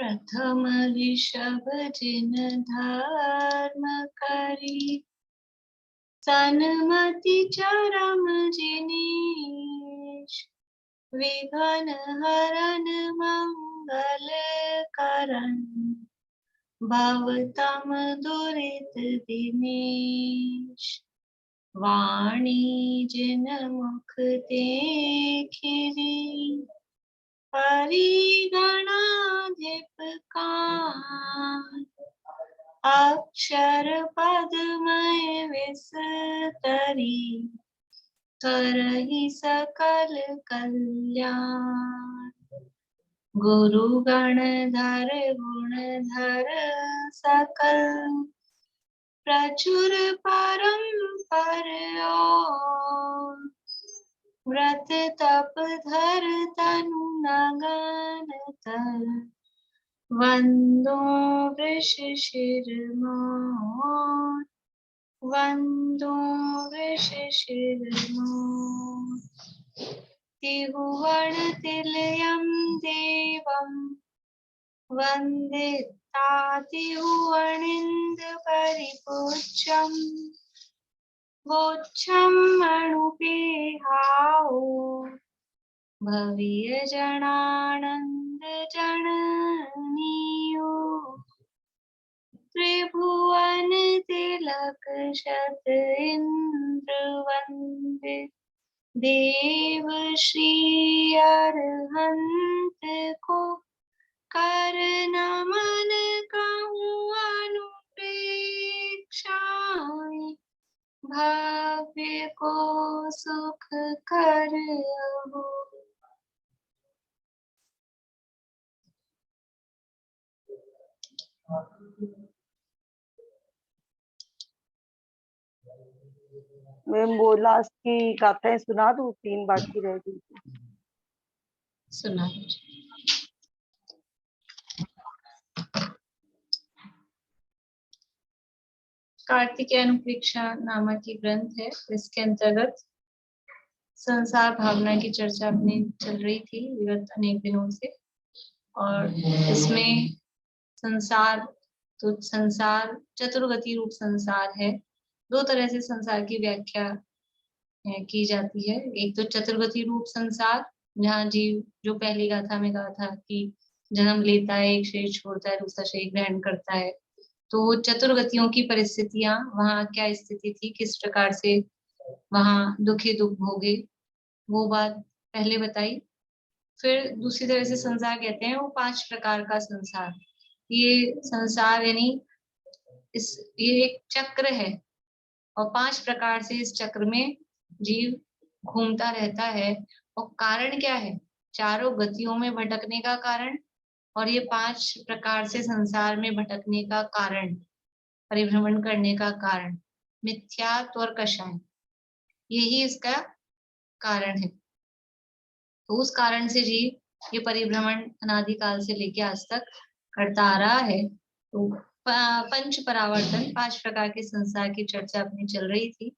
प्रथम ऋषभ जिन धर्म करी, सन्मति चरम जिनीश, विघ्न हरन मंगल करन, भवतम दुरित दिनेश। वाणी जिन मुख देखिरी, परिगणाधिप कान, अक्षर पदमय विस्तरी, करहि सकल कल्याण। गुरु गणधर गुणधर सकल, प्रचुर परम्पर ओर, व्रत तप धर तनु नगन तर, वंदो वृष शिरमोर, वंदो वृष शिरमोर। तिहुवन तिलयं देवं, वंदिता तिहुवनिंद परिपूज्यं, गोच्छं मणुपेहाओ, भवीय जनानंद जननीयो। त्रिभुवन तिलक शत इंद्र वंदित, देव श्री अरहंत को, कर नमन कहूँ अनुप्रेक्षाएं, भव्य को सुख कर अहो। मैम वो लास्ट की गाथाएं सुना दूं, 3 बाकी रह गई थी। सुना। कार्तिकेय अनुप्रेक्षा नामक की ग्रंथ है, इसके अंतर्गत संसार भावना की चर्चा अपनी चल रही थी विगत अनेक दिनों से। और इसमें संसार चतुर्गति रूप संसार है। 2 तरह से संसार की व्याख्या की जाती है। एक तो चतुर्गति रूप संसार, जहाँ जीव जो पहली गाथा में कहा था कि जन्म लेता है, एक शरीर छोड़ता है, दूसरा शरीर ग्रहण करता है। तो चतुर्गतियों की परिस्थितियां, वहाँ क्या स्थिति थी, किस प्रकार से वहाँ दुखी दुख भोगे, वो बात पहले बताई। फिर दूसरी तरह से संसार कहते हैं वो 5 प्रकार का संसार। ये संसार यानी ये एक चक्र है और 5 प्रकार से इस चक्र में जीव घूमता रहता है। और कारण क्या है? चारों गतियों में भटकने का कारण, और ये 5 प्रकार से संसार में भटकने का कारण, परिभ्रमण करने का कारण, मिथ्यात्व और कषाय, यही इसका कारण है। तो उस कारण से जीव ये परिभ्रमण अनादिकाल से लेके आज तक करता आ रहा है। तो पंच परावर्तन, 5 प्रकार के संसार की चर्चा अपनी चल रही थी।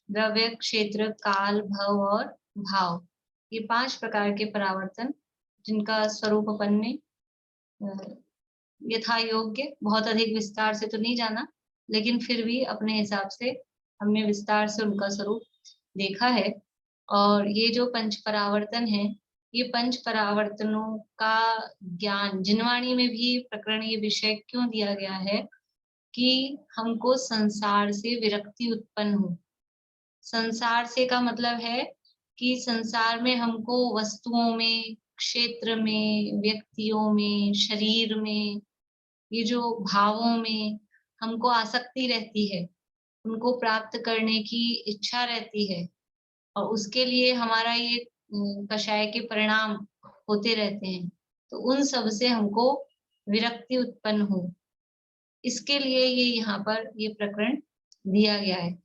द्रव्य, क्षेत्र, काल, भव और भाव, ये 5 प्रकार के परावर्तन, जिनका स्वरूप अपन ने यथा योग्य बहुत अधिक विस्तार से तो नहीं जाना, लेकिन फिर भी अपने हिसाब से हमने विस्तार से उनका स्वरूप देखा है। और ये जो पंच परावर्तन है, ये पंच परावर्तनों का ज्ञान जिनवाणी में भी प्रकरण ये विषय क्यों दिया गया है कि हमको संसार से विरक्ति उत्पन्न हो। संसार से का मतलब है कि संसार में हमको वस्तुओं में, क्षेत्र में, व्यक्तियों में, शरीर में, ये जो भावों में हमको आसक्ति रहती है, उनको प्राप्त करने की इच्छा रहती है, और उसके लिए हमारा ये कषाय के परिणाम होते रहते हैं। तो उन सब से हमको विरक्ति उत्पन्न हो, इसके लिए ये यहाँ पर ये प्रकरण दिया गया है।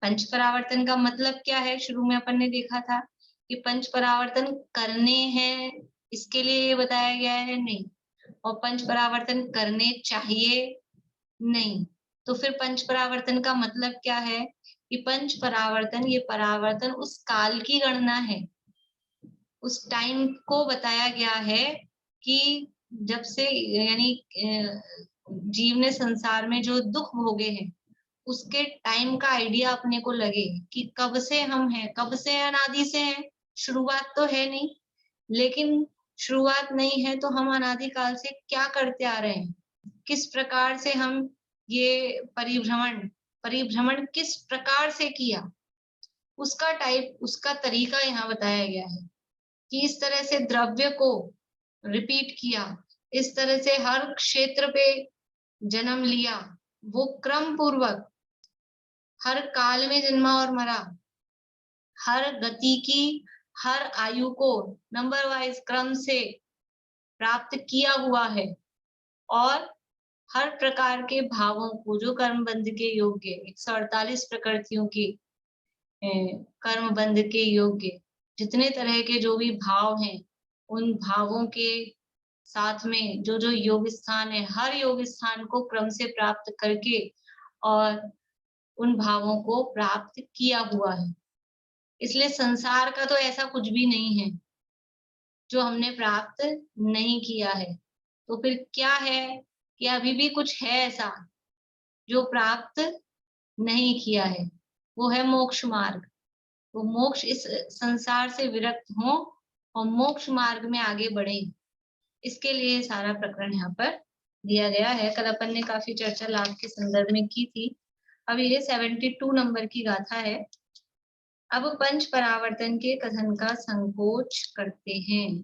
पंच परावर्तन का मतलब क्या है? शुरू में अपन ने देखा था कि पंच परावर्तन करने हैं, इसके लिए ये बताया गया है नहीं, और पंच परावर्तन करने चाहिए नहीं। तो फिर पंच परावर्तन का मतलब क्या है कि पंच परावर्तन, ये परावर्तन उस काल की गणना है, उस टाइम को बताया गया है कि जब से यानी जीव ने संसार में जो दुख भोगे हैं उसके टाइम का आइडिया अपने को लगे कि कब से हम हैं, कब से अनादि से हैं। शुरुआत तो है नहीं, लेकिन शुरुआत नहीं है तो हम अनादिकाल से क्या करते आ रहे हैं, किस प्रकार से हम ये परिभ्रमण परिभ्रमण किस प्रकार से किया, उसका टाइप उसका तरीका यहाँ बताया गया है कि इस तरह से द्रव्य को रिपीट किया, इस तरह से हर क्षेत्र पे जन्म लिया, वो क्रम पूर्वक हर काल में जन्मा और मरा, हर गति की हर आयु को नंबर वाइज क्रम से प्राप्त किया हुआ है और हर प्रकार के भावों को जो कर्म बंध के योग्य 148 प्रकृतियों की कर्म बंध के योग्य जितने तरह के जो भी भाव हैं उन भावों के साथ में जो जो योग स्थान है हर योग स्थान को क्रम से प्राप्त करके और उन भावों को प्राप्त किया हुआ है। इसलिए संसार का तो ऐसा कुछ भी नहीं है जो हमने प्राप्त नहीं किया है। तो फिर क्या है कि अभी भी कुछ है ऐसा जो प्राप्त नहीं किया है, वो है मोक्ष मार्ग। तो मोक्ष इस संसार से विरक्त हो और मोक्ष मार्ग में आगे बढ़े, इसके लिए सारा प्रकरण यहाँ पर दिया गया है। कल अपन ने काफी चर्चा लाभ के संदर्भ में की थी। अब ये 72 नंबर की गाथा है। अब पंच परावर्तन के कथन का संकोच करते हैं।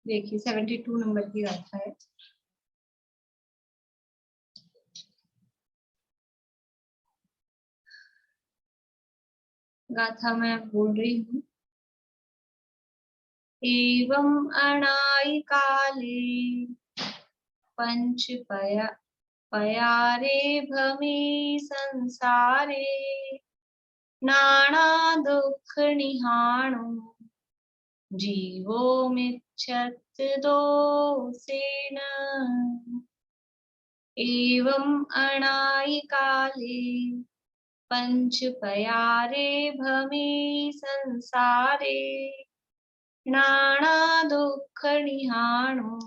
देखिए 72 नंबर की गाथा है। गाथा मैं बोल रही हूँ। एवं अनादि काले पंच पयारे भ्रमे संसारे नाना दुख निहाणो जीवो मिच्छत दोषेण। एवं अनादि काले पंच पयारे भ्रमे संसारे नाना दुख निहाणो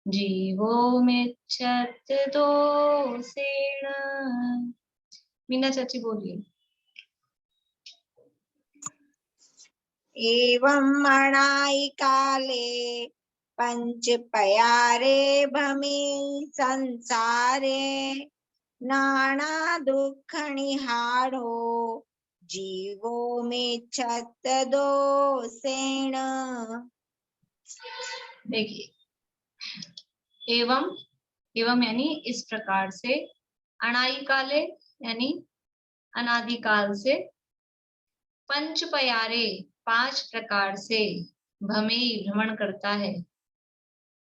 जीवो मिच्छत दोषेण। मीना चाची बोलिए। एवं मणाई काले पंच पयारे भ्रमे संसारे नाना दुख निहारो जीवो मिच्छत दोषेण। देखिए एवं एवं यानी इस प्रकार से, अनादि काले यानी अनादिकाल से, पंच पयारे 5 प्रकार से, भ्रमे भ्रमण करता है,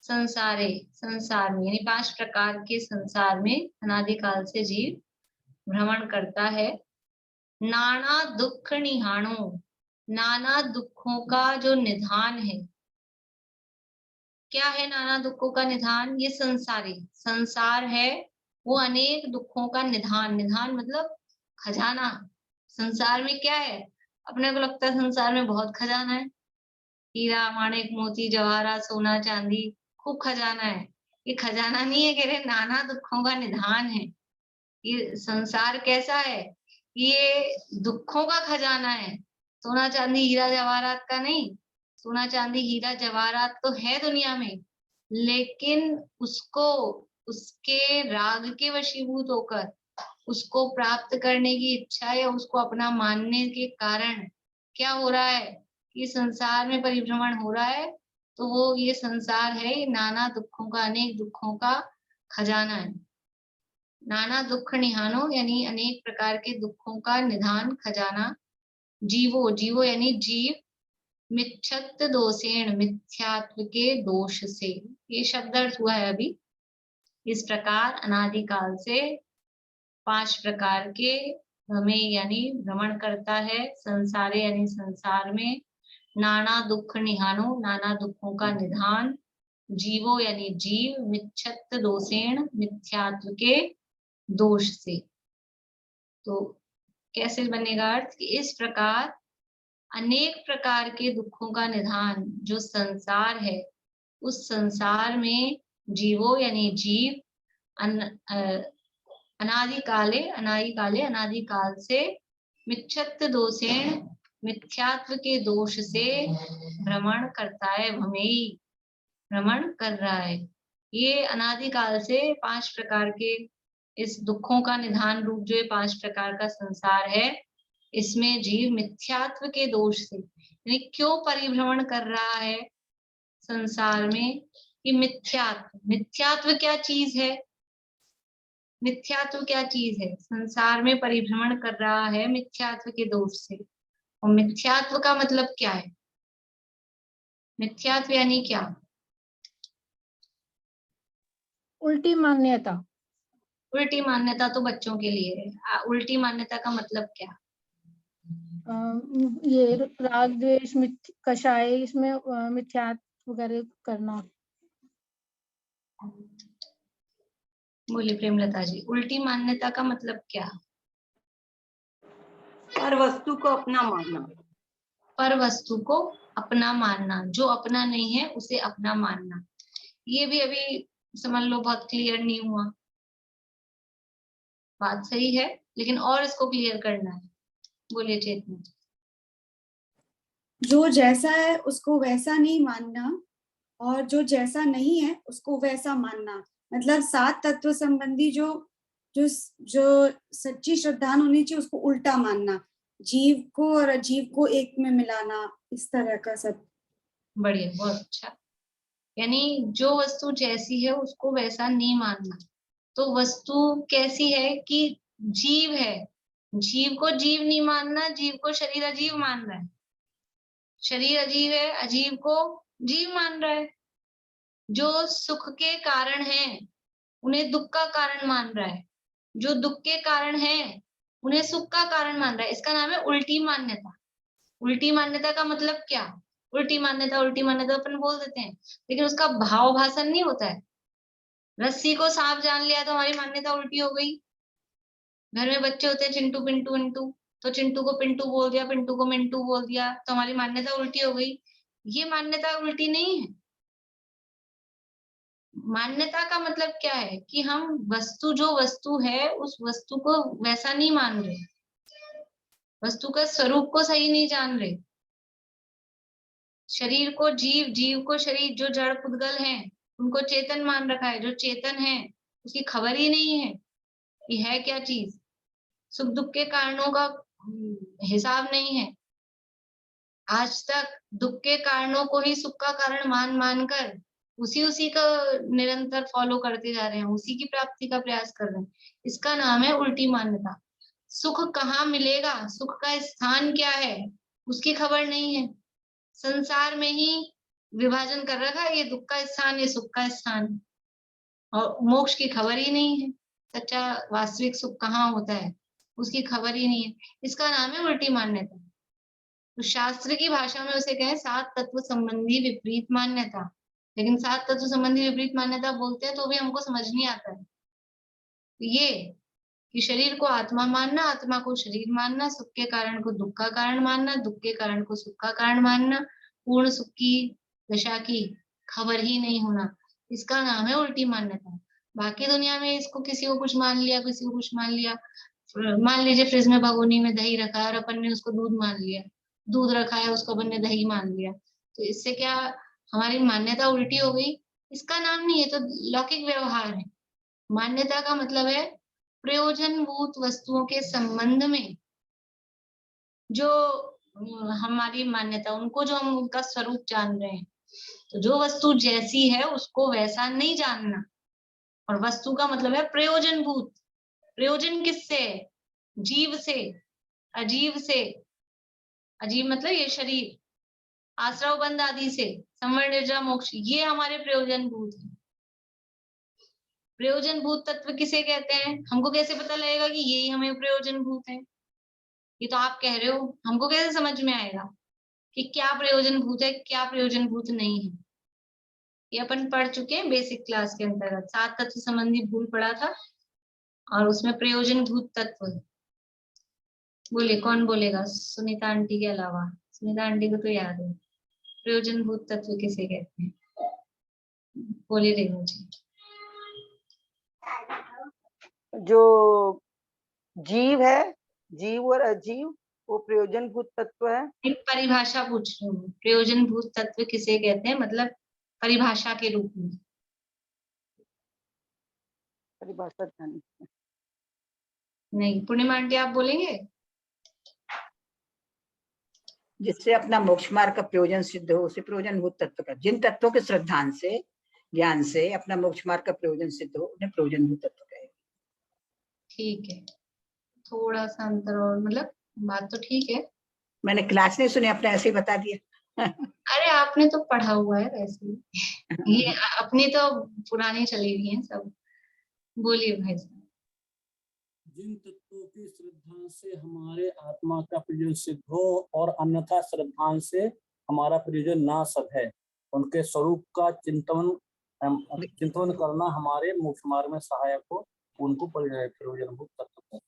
संसारे संसार में यानी 5 प्रकार के संसार में अनादिकाल से जीव भ्रमण करता है। नाना दुख निहाणो, नाना दुखों का जो निधान है। क्या है नाना दुखों का निधान? ये संसार है वो अनेक दुखों का निधान। निधान मतलब खजाना। संसार में क्या है? अपने को लगता है संसार में बहुत खजाना है, हीरा माणिक मोती जवाहरात सोना चांदी, खूब खजाना है। ये खजाना नहीं है, कह रहे नाना दुखों का निधान है। ये संसार कैसा है? ये दुखों का खजाना है। सोना चांदी हीरा जवाहरात का नहीं। सोना चांदी हीरा जवाहरात तो है दुनिया में, लेकिन उसको उसके राग के वशीभूत होकर उसको प्राप्त करने की इच्छा या उसको अपना मानने के कारण क्या हो रहा है कि संसार में परिभ्रमण हो रहा है। तो वो ये संसार है, नाना दुखों का, अनेक दुखों का खजाना है। नाना दुख निहानो यानी अनेक प्रकार के दुखों का निधान, खजाना। जीवो, जीवो यानी जीव, मिथ्यत्व दोषेण मिथ्यात्व के दोष से, ये शब्द अर्थ हुआ है अभी। इस प्रकार अनादिकाल से 5 प्रकार के भ्रमे यानी भ्रमण करता है, संसारे यानी संसार में, नाना दुख निहानो नाना दुखों का निधान, जीवो यानी जीव, मिच्छत दोषेण मिथ्यात्व के दोष से। तो कैसे बनेगा अर्थ कि इस प्रकार अनेक प्रकार के दुखों का निधान जो संसार है, उस संसार में जीवो यानी जीव अनादिकाल से मिच्छत दोषेण मिथ्यात्व के दोष से भ्रमण करता है, भ्रमेयी भ्रमण कर रहा है। ये अनादिकाल से 5 प्रकार के इस दुखों का निधान रूप जो 5 प्रकार का संसार है, इसमें जीव मिथ्यात्व के दोष से यानी क्यों परिभ्रमण कर रहा है संसार में कि मिथ्यात्व क्या चीज है, मिथ्यात्व क्या चीज है, संसार में परिभ्रमण कर रहा है मिथ्यात्व के दोष से। और मिथ्यात्व का मतलब क्या है, मिथ्यात्व यानी क्या? उल्टी मान्यता। उल्टी मान्यता तो बच्चों के लिए है। उल्टी मान्यता का मतलब क्या? ये राग द्वेष कषाय, इसमें मिथ्यात्व वगैरह करना। बोलिए प्रेमलता जी, उल्टी मान्यता का मतलब क्या? पर वस्तु को अपना मानना। पर वस्तु को अपना मानना, जो अपना नहीं है उसे अपना मानना। ये भी अभी समझ लो बहुत क्लियर नहीं हुआ। बात सही है लेकिन और इसको क्लियर करना है। बोलिए चेतना। जो जैसा है उसको वैसा नहीं मानना और जो जैसा नहीं है उसको वैसा मानना। मतलब 7 तत्व संबंधी जो जो जो सच्ची श्रद्धान होनी चाहिए उसको उल्टा मानना, जीव को और अजीव को एक में मिलाना, इस तरह का सब। बढ़िया, बहुत अच्छा। यानी जो वस्तु जैसी है उसको वैसा नहीं मानना। तो वस्तु कैसी है कि जीव है, जीव को जीव नहीं मानना, जीव को शरीर अजीव मान रहा है। शरीर अजीव है, अजीव को जीव मान रहा है। जो सुख के कारण है उन्हें दुख का कारण मान रहा है, जो दुख के कारण है उन्हें सुख का कारण मान रहा है। इसका नाम है उल्टी मान्यता। उल्टी मान्यता का मतलब क्या? उल्टी मान्यता अपन बोल देते हैं लेकिन उसका भाव भाषण नहीं होता है। रस्सी को सांप जान लिया तो हमारी मान्यता उल्टी हो गई। घर में बच्चे होते हैं चिंटू पिंटू मिंटू, तो चिंटू को पिंटू बोल दिया, पिंटू को मिंटू बोल दिया, तो हमारी मान्यता उल्टी हो गई। ये मान्यता उल्टी नहीं है। मान्यता का मतलब क्या है कि हम जो वस्तु है उस वस्तु को वैसा नहीं मान रहे, वस्तु का स्वरूप को सही नहीं जान रहे। शरीर को जीव, जीव को शरीर, जो जड़ पुद्गल हैं उनको चेतन मान रखा है। जो चेतन है उसकी खबर ही नहीं है कि है क्या चीज। सुख दुख के कारणों का हिसाब नहीं है। आज तक दुख के कारणों को ही सुख का कारण मानकर उसी का निरंतर फॉलो करते जा रहे हैं, उसी की प्राप्ति का प्रयास कर रहे हैं। इसका नाम है उल्टी मान्यता। सुख कहाँ मिलेगा, सुख का स्थान क्या है, उसकी खबर नहीं है। संसार में ही विभाजन कर रखा है, ये दुख का स्थान, ये सुख का स्थान, और मोक्ष की खबर ही नहीं है। सच्चा वास्तविक सुख कहाँ होता है उसकी खबर ही नहीं है। इसका नाम है उल्टी मान्यता। तो शास्त्र की भाषा में उसे कहें 7 तत्व संबंधी विपरीत मान्यता। लेकिन 7 तत्व संबंधी विपरीत मान्यता बोलते हैं तो भी हमको समझ नहीं आता है। तो ये कि शरीर को आत्मा मानना, आत्मा को शरीर मानना, सुख के कारण को दुख का कारण मानना, दुख के कारण को सुख का कारण मानना, पूर्ण सुख की दशा की खबर ही नहीं होना, इसका नाम है उल्टी मान्यता। बाकी दुनिया में इसको किसी को कुछ मान लिया, किसी को कुछ मान लिया। मान लीजिए फ्रिज में भगोनी में दही रखा है और अपन ने उसको दूध मान लिया, दूध रखा है उसको अपन ने दही मान लिया, तो इससे क्या हमारी मान्यता उल्टी हो गई? इसका नाम नहीं है, तो लौकिक व्यवहार है। मान्यता का मतलब है प्रयोजनभूत वस्तुओं के संबंध में जो हमारी मान्यता, उनको जो हम उनका स्वरूप जान रहे हैं। तो जो वस्तु जैसी है उसको वैसा नहीं जानना। और वस्तु का मतलब है प्रयोजनभूत। प्रयोजन किससे है? जीव से, अजीव से। अजीव मतलब ये शरीर, आश्रव बंध आदि से, संवर निर्जा मोक्ष, ये हमारे प्रयोजनभूत है। प्रयोजन भूत तत्व किसे कहते हैं? हमको कैसे पता लगेगा कि यही हमें प्रयोजन भूत है? ये तो आप कह रहे हो, हमको कैसे समझ में आएगा कि क्या प्रयोजन भूत है, क्या प्रयोजन भूत नहीं है? ये अपन पढ़ चुके हैं बेसिक क्लास के अंतर्गत, 7 तत्व संबंधी भूल पढ़ा था और उसमें प्रयोजन भूत तत्व है। बोलिए कौन बोलेगा सुनीता आंटी के अलावा? सुनीता आंटी को तो याद है। प्रयोजन भूत तत्व किसे कहते हैं? बोलिए रेणु जी। जो जीव है, जीव और अजीव, वो प्रयोजन भूत तत्व है। एक परिभाषा पूछ रही हूँ, प्रयोजन भूत तत्व किसे कहते हैं, मतलब परिभाषा के रूप में। परिभाषा ध्यान। नहीं, पूर्णिमा आंटी आप बोलेंगे? जिससे अपना मोक्ष मार्ग का प्रयोजन सिद्ध हो उसे प्रयोजन भूत तत्व का, जिन तत्वों के श्रद्धान से ज्ञान से अपना मोक्ष मार्ग का प्रयोजन सिद्ध हो उन्हें प्रयोजन भूत तत्व कहेंगे। ठीक है, थोड़ा सा अंतर और, मतलब बात तो ठीक है। मैंने क्लास नहीं सुनी, आपने ऐसे ही बता दिया। अरे आपने तो पढ़ा हुआ है वैसे ही। ये अपनी तो पुरानी चली हुई है सब। बोलिए भाई साहब। जिन तत्वों की श्रद्धा से हमारे आत्मा का प्रयोजन सिद्ध हो और अन्यथा श्रद्धा से हमारा प्रयोजन ना सिद्ध है, उनके स्वरूप का चिंतन करना हमारे मोक्ष मार्ग में सहायक हो, उनको प्रयोजन भूत तत्व है।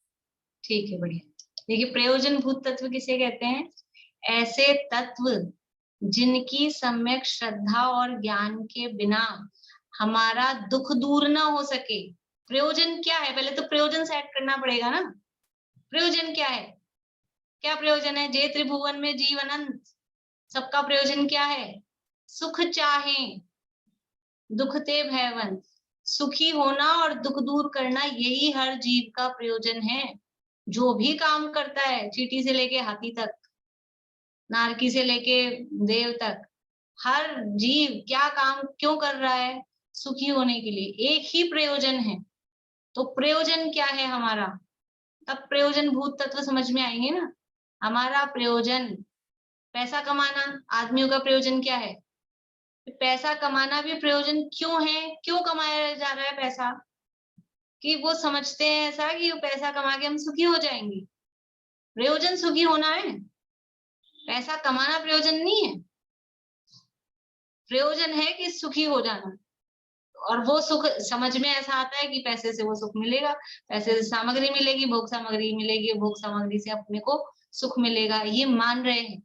ठीक है, बढ़िया। देखिए, प्रयोजन भूत तत्व किसे कहते हैं? ऐसे तत्व जिनकी सम्यक श्रद्धा और ज्ञान के बिना हमारा दुख दूर ना हो सके। प्रयोजन क्या है? पहले तो प्रयोजन सेट करना पड़ेगा ना। प्रयोजन क्या है? क्या प्रयोजन है? जे त्रिभुवन में जीव अनंत, सबका प्रयोजन क्या है? सुख चाहे दुखते भयवंत, सुखी होना और दुख दूर करना, यही हर जीव का प्रयोजन है। जो भी काम करता है, चींटी से लेके हाथी तक, नारकी से लेके देव तक, हर जीव क्या काम क्यों कर रहा है? सुखी होने के लिए। एक ही प्रयोजन है। तो प्रयोजन क्या है हमारा? तब प्रयोजन भूत तत्व समझ में आएंगे ना। हमारा प्रयोजन पैसा कमाना। आदमियों का प्रयोजन क्या है? पैसा कमाना भी प्रयोजन क्यों है? क्यों कमाया जा रहा है पैसा? कि वो समझते हैं ऐसा कि वो पैसा कमा के हम सुखी हो जाएंगे। प्रयोजन सुखी होना है, पैसा कमाना प्रयोजन नहीं है। प्रयोजन है कि सुखी हो जाना। और वो सुख समझ में ऐसा आता है कि पैसे से वो सुख मिलेगा, पैसे से सामग्री मिलेगी, भोग सामग्री मिलेगी, भोग सामग्री से अपने को सुख मिलेगा, ये मान रहे हैं।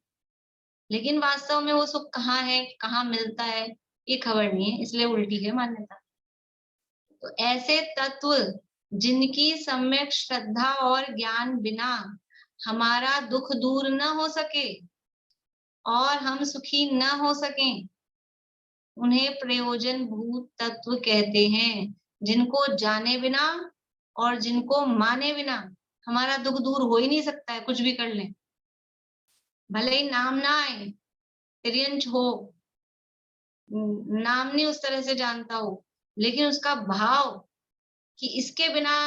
लेकिन वास्तव में वो सुख कहाँ है, कहाँ मिलता है, ये खबर नहीं है, इसलिए उल्टी है मान्यता। तो ऐसे तत्व जिनकी सम्यक श्रद्धा और ज्ञान बिना हमारा दुख दूर न हो सके और हम सुखी न हो सकें, उन्हें प्रयोजन भूत तत्व कहते हैं। जिनको जाने बिना और जिनको माने बिना हमारा दुख दूर हो ही नहीं सकता है, कुछ भी कर लें। भले ही नाम ना आए, तिर्यंच हो, नाम नहीं उस तरह से जानता हो, लेकिन उसका भाव कि इसके बिना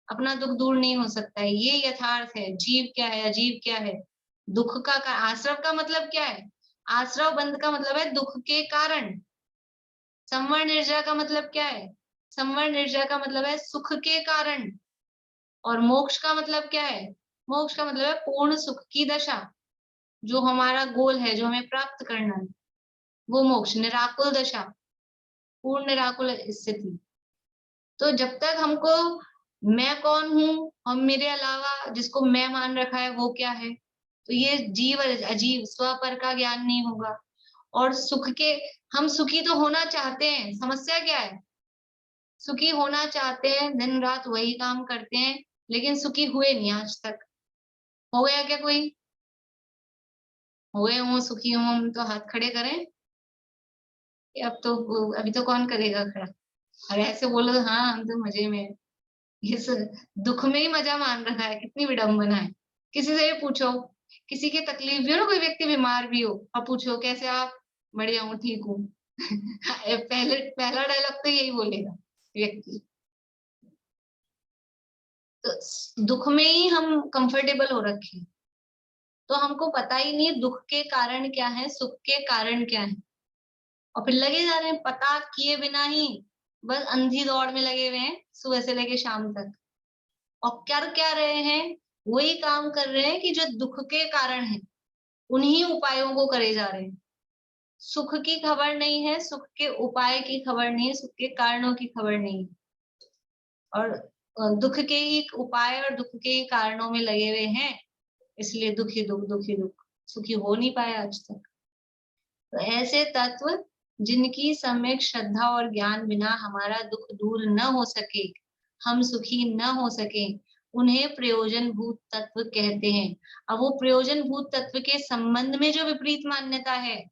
अपना दुख दूर नहीं हो सकता है, ये यथार्थ है। जीव क्या है, अजीव क्या है, दुख का आश्रव का मतलब क्या है? आश्रव बंध का मतलब है दुख के कारण। संवर निर्जय का मतलब क्या है? संवर निर्जय का मतलब है सुख के कारण। और मोक्ष का मतलब क्या है? मोक्ष का मतलब है पूर्ण सुख की दशा, जो हमारा गोल है, जो हमें प्राप्त करना है, वो मोक्ष, निराकुल दशा, पूर्ण निराकुल स्थिति। तो जब तक हमको मैं कौन हूँ, हम मेरे अलावा जिसको मैं मान रखा है वो क्या है, तो ये जीव अजीव स्व पर का ज्ञान नहीं होगा। और सुख के, हम सुखी तो होना चाहते हैं, समस्या क्या है? सुखी होना चाहते हैं, दिन रात वही काम करते हैं, लेकिन सुखी हुए नहीं आज तक। हो गया क्या कोई? हुए हों, सुखी हों, हम तो हाथ खड़े करें। अब तो, अभी तो कौन करेगा खड़ा? और ऐसे बोलो तो हाँ हम तो मजे में हैं। ये दुख में ही मजा मान रखा है, कितनी विडंबना है। किसी से भी पूछो, किसी की तकलीफ भी हो ना, कोई व्यक्ति बीमार भी हो, और पूछो कैसे आप? बढ़िया हूँ, ठीक हूँ। पहला डायलॉग तो यही बोलेगा व्यक्ति। तो दुख में ही हम कंफर्टेबल हो रखे, तो हमको पता ही नहीं दुख के कारण क्या है, सुख के कारण क्या है, और फिर लगे जा रहे हैं पता किए बिना ही बस अंधी दौड़ में लगे हुए हैं सुबह से लेके शाम तक, और कर क्या रहे हैं, वही काम कर रहे हैं कि जो दुख के कारण है उन्हीं उपायों को करे जा रहे हैं। सुख की खबर नहीं है, सुख के उपाय की खबर नहीं है, सुख के कारणों की खबर नहीं है, और दुख के ही उपाय और दुख के ही कारणों में लगे हुए हैं, इसलिए दुखी दुख, सुखी हो नहीं पाए आज तक। तो ऐसे तत्व जिनकी सम्यक श्रद्धा और ज्ञान बिना हमारा दुख दूर न हो सके, हम सुखी न हो सके, उन्हें प्रयोजन भूत तत्व कहते हैं। अब वो प्रयोजन भूत तत्व के संबंध में जो विपरीत मान्यता है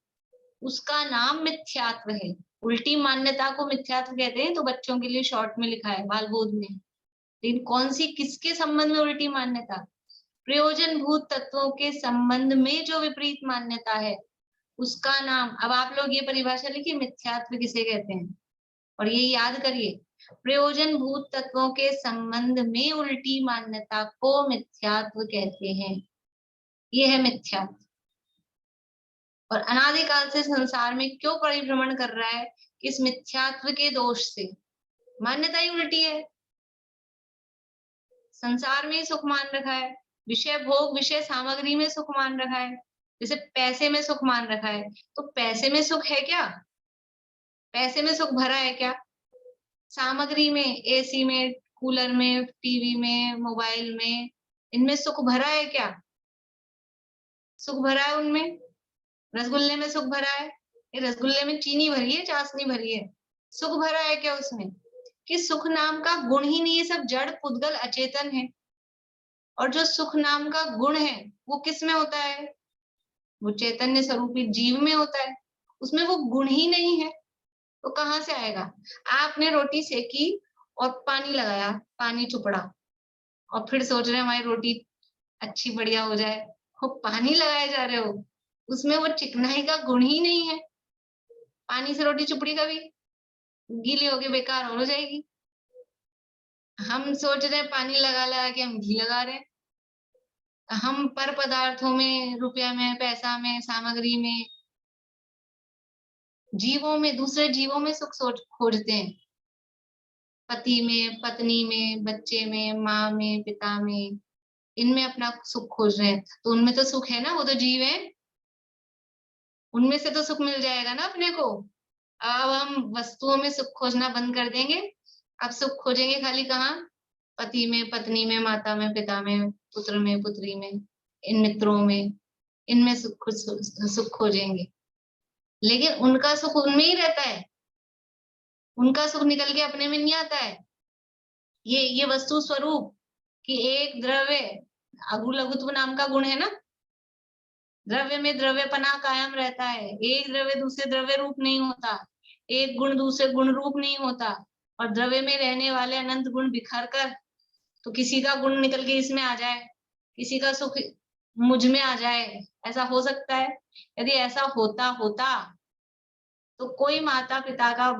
उसका नाम मिथ्यात्व है। उल्टी मान्यता को मिथ्यात्व कहते हैं, तो बच्चों के लिए शॉर्ट में लिखा है बाल बोध में। लेकिन कौन सी, किसके संबंध में उल्टी मान्यता? प्रयोजन भूत तत्वों के संबंध में जो विपरीत मान्यता है उसका नाम, अब आप लोग ये परिभाषा लिखिए मिथ्यात्व किसे कहते हैं, और ये याद करिए, प्रयोजन भूत तत्वों के संबंध में उल्टी मान्यता को मिथ्यात्व कहते हैं। ये है मिथ्यात्व। और अनादिकाल से संसार में क्यों परिभ्रमण कर रहा है? इस मिथ्यात्व के दोष से। मान्यता ही उल्टी है। संसार में ही सुख मान रखा है, विषय भोग विषय सामग्री में सुख मान रखा है, जैसे पैसे में सुख मान रखा है। तो पैसे में सुख है क्या? पैसे में सुख भरा है क्या? सामग्री में, एसी में, कूलर में, टीवी में, मोबाइल में, इनमें सुख भरा है क्या? सुख भरा है उनमें। रसगुल्ले में सुख भरा है, ये रसगुल्ले में चीनी भरी है, चाशनी भरी है, सुख भरा है क्या उसमें? कि सुख नाम का गुण ही नहीं है, सब जड़ पुद्गल अचेतन है। और जो सुख नाम का गुण है वो किस में होता है? वो चैतन्य स्वरूपी जीव में होता है, उसमें वो गुण ही नहीं है, तो कहाँ से आएगा? आपने रोटी सेकी और पानी लगाया, पानी चुपड़ा, और फिर सोच रहे हमारी रोटी अच्छी बढ़िया हो जाए, वो पानी लगाए जा रहे हो, उसमें वो चिकनाई का गुण ही नहीं है। पानी से रोटी चुपड़ी कभी गीली होके बेकार हो जाएगी। हम सोच रहे हैं पानी लगा लगा के हम घी लगा रहे हैं। हम पर पदार्थों में, रुपया में, पैसा में, सामग्री में, जीवों में, दूसरे जीवों में सुख सोच खोजते हैं। पति में, पत्नी में, बच्चे में, माँ में, पिता में, इनमें अपना सुख खोज रहे हैं। तो उनमें तो सुख है ना, वो तो जीव है, उनमें से तो सुख मिल जाएगा ना अपने को। अब हम वस्तुओं में सुख खोजना बंद कर देंगे, अब सुख खोजेंगे खाली कहाँ? पति में, पत्नी में, माता में, पिता में, पुत्र में, पुत्री में, इन मित्रों में, इनमें सुख खोजेंगे। लेकिन उनका सुख उनमें ही रहता है, उनका सुख निकल के अपने में नहीं आता है। ये वस्तु स्वरूप कि एक द्रव्य, अगु लघुत्व नाम का गुण है ना, द्रव्य में द्रव्यपना कायम रहता है। एक द्रव्य दूसरे द्रव्य रूप नहीं होता, एक गुण दूसरे गुण रूप नहीं होता, और द्रव्य में रहने वाले अनंत गुण बिखर कर, तो किसी का गुण निकल के इसमें आ जाए, किसी का सुख मुझ में आ जाए, ऐसा हो सकता है? यदि ऐसा होता तो कोई माता पिता का,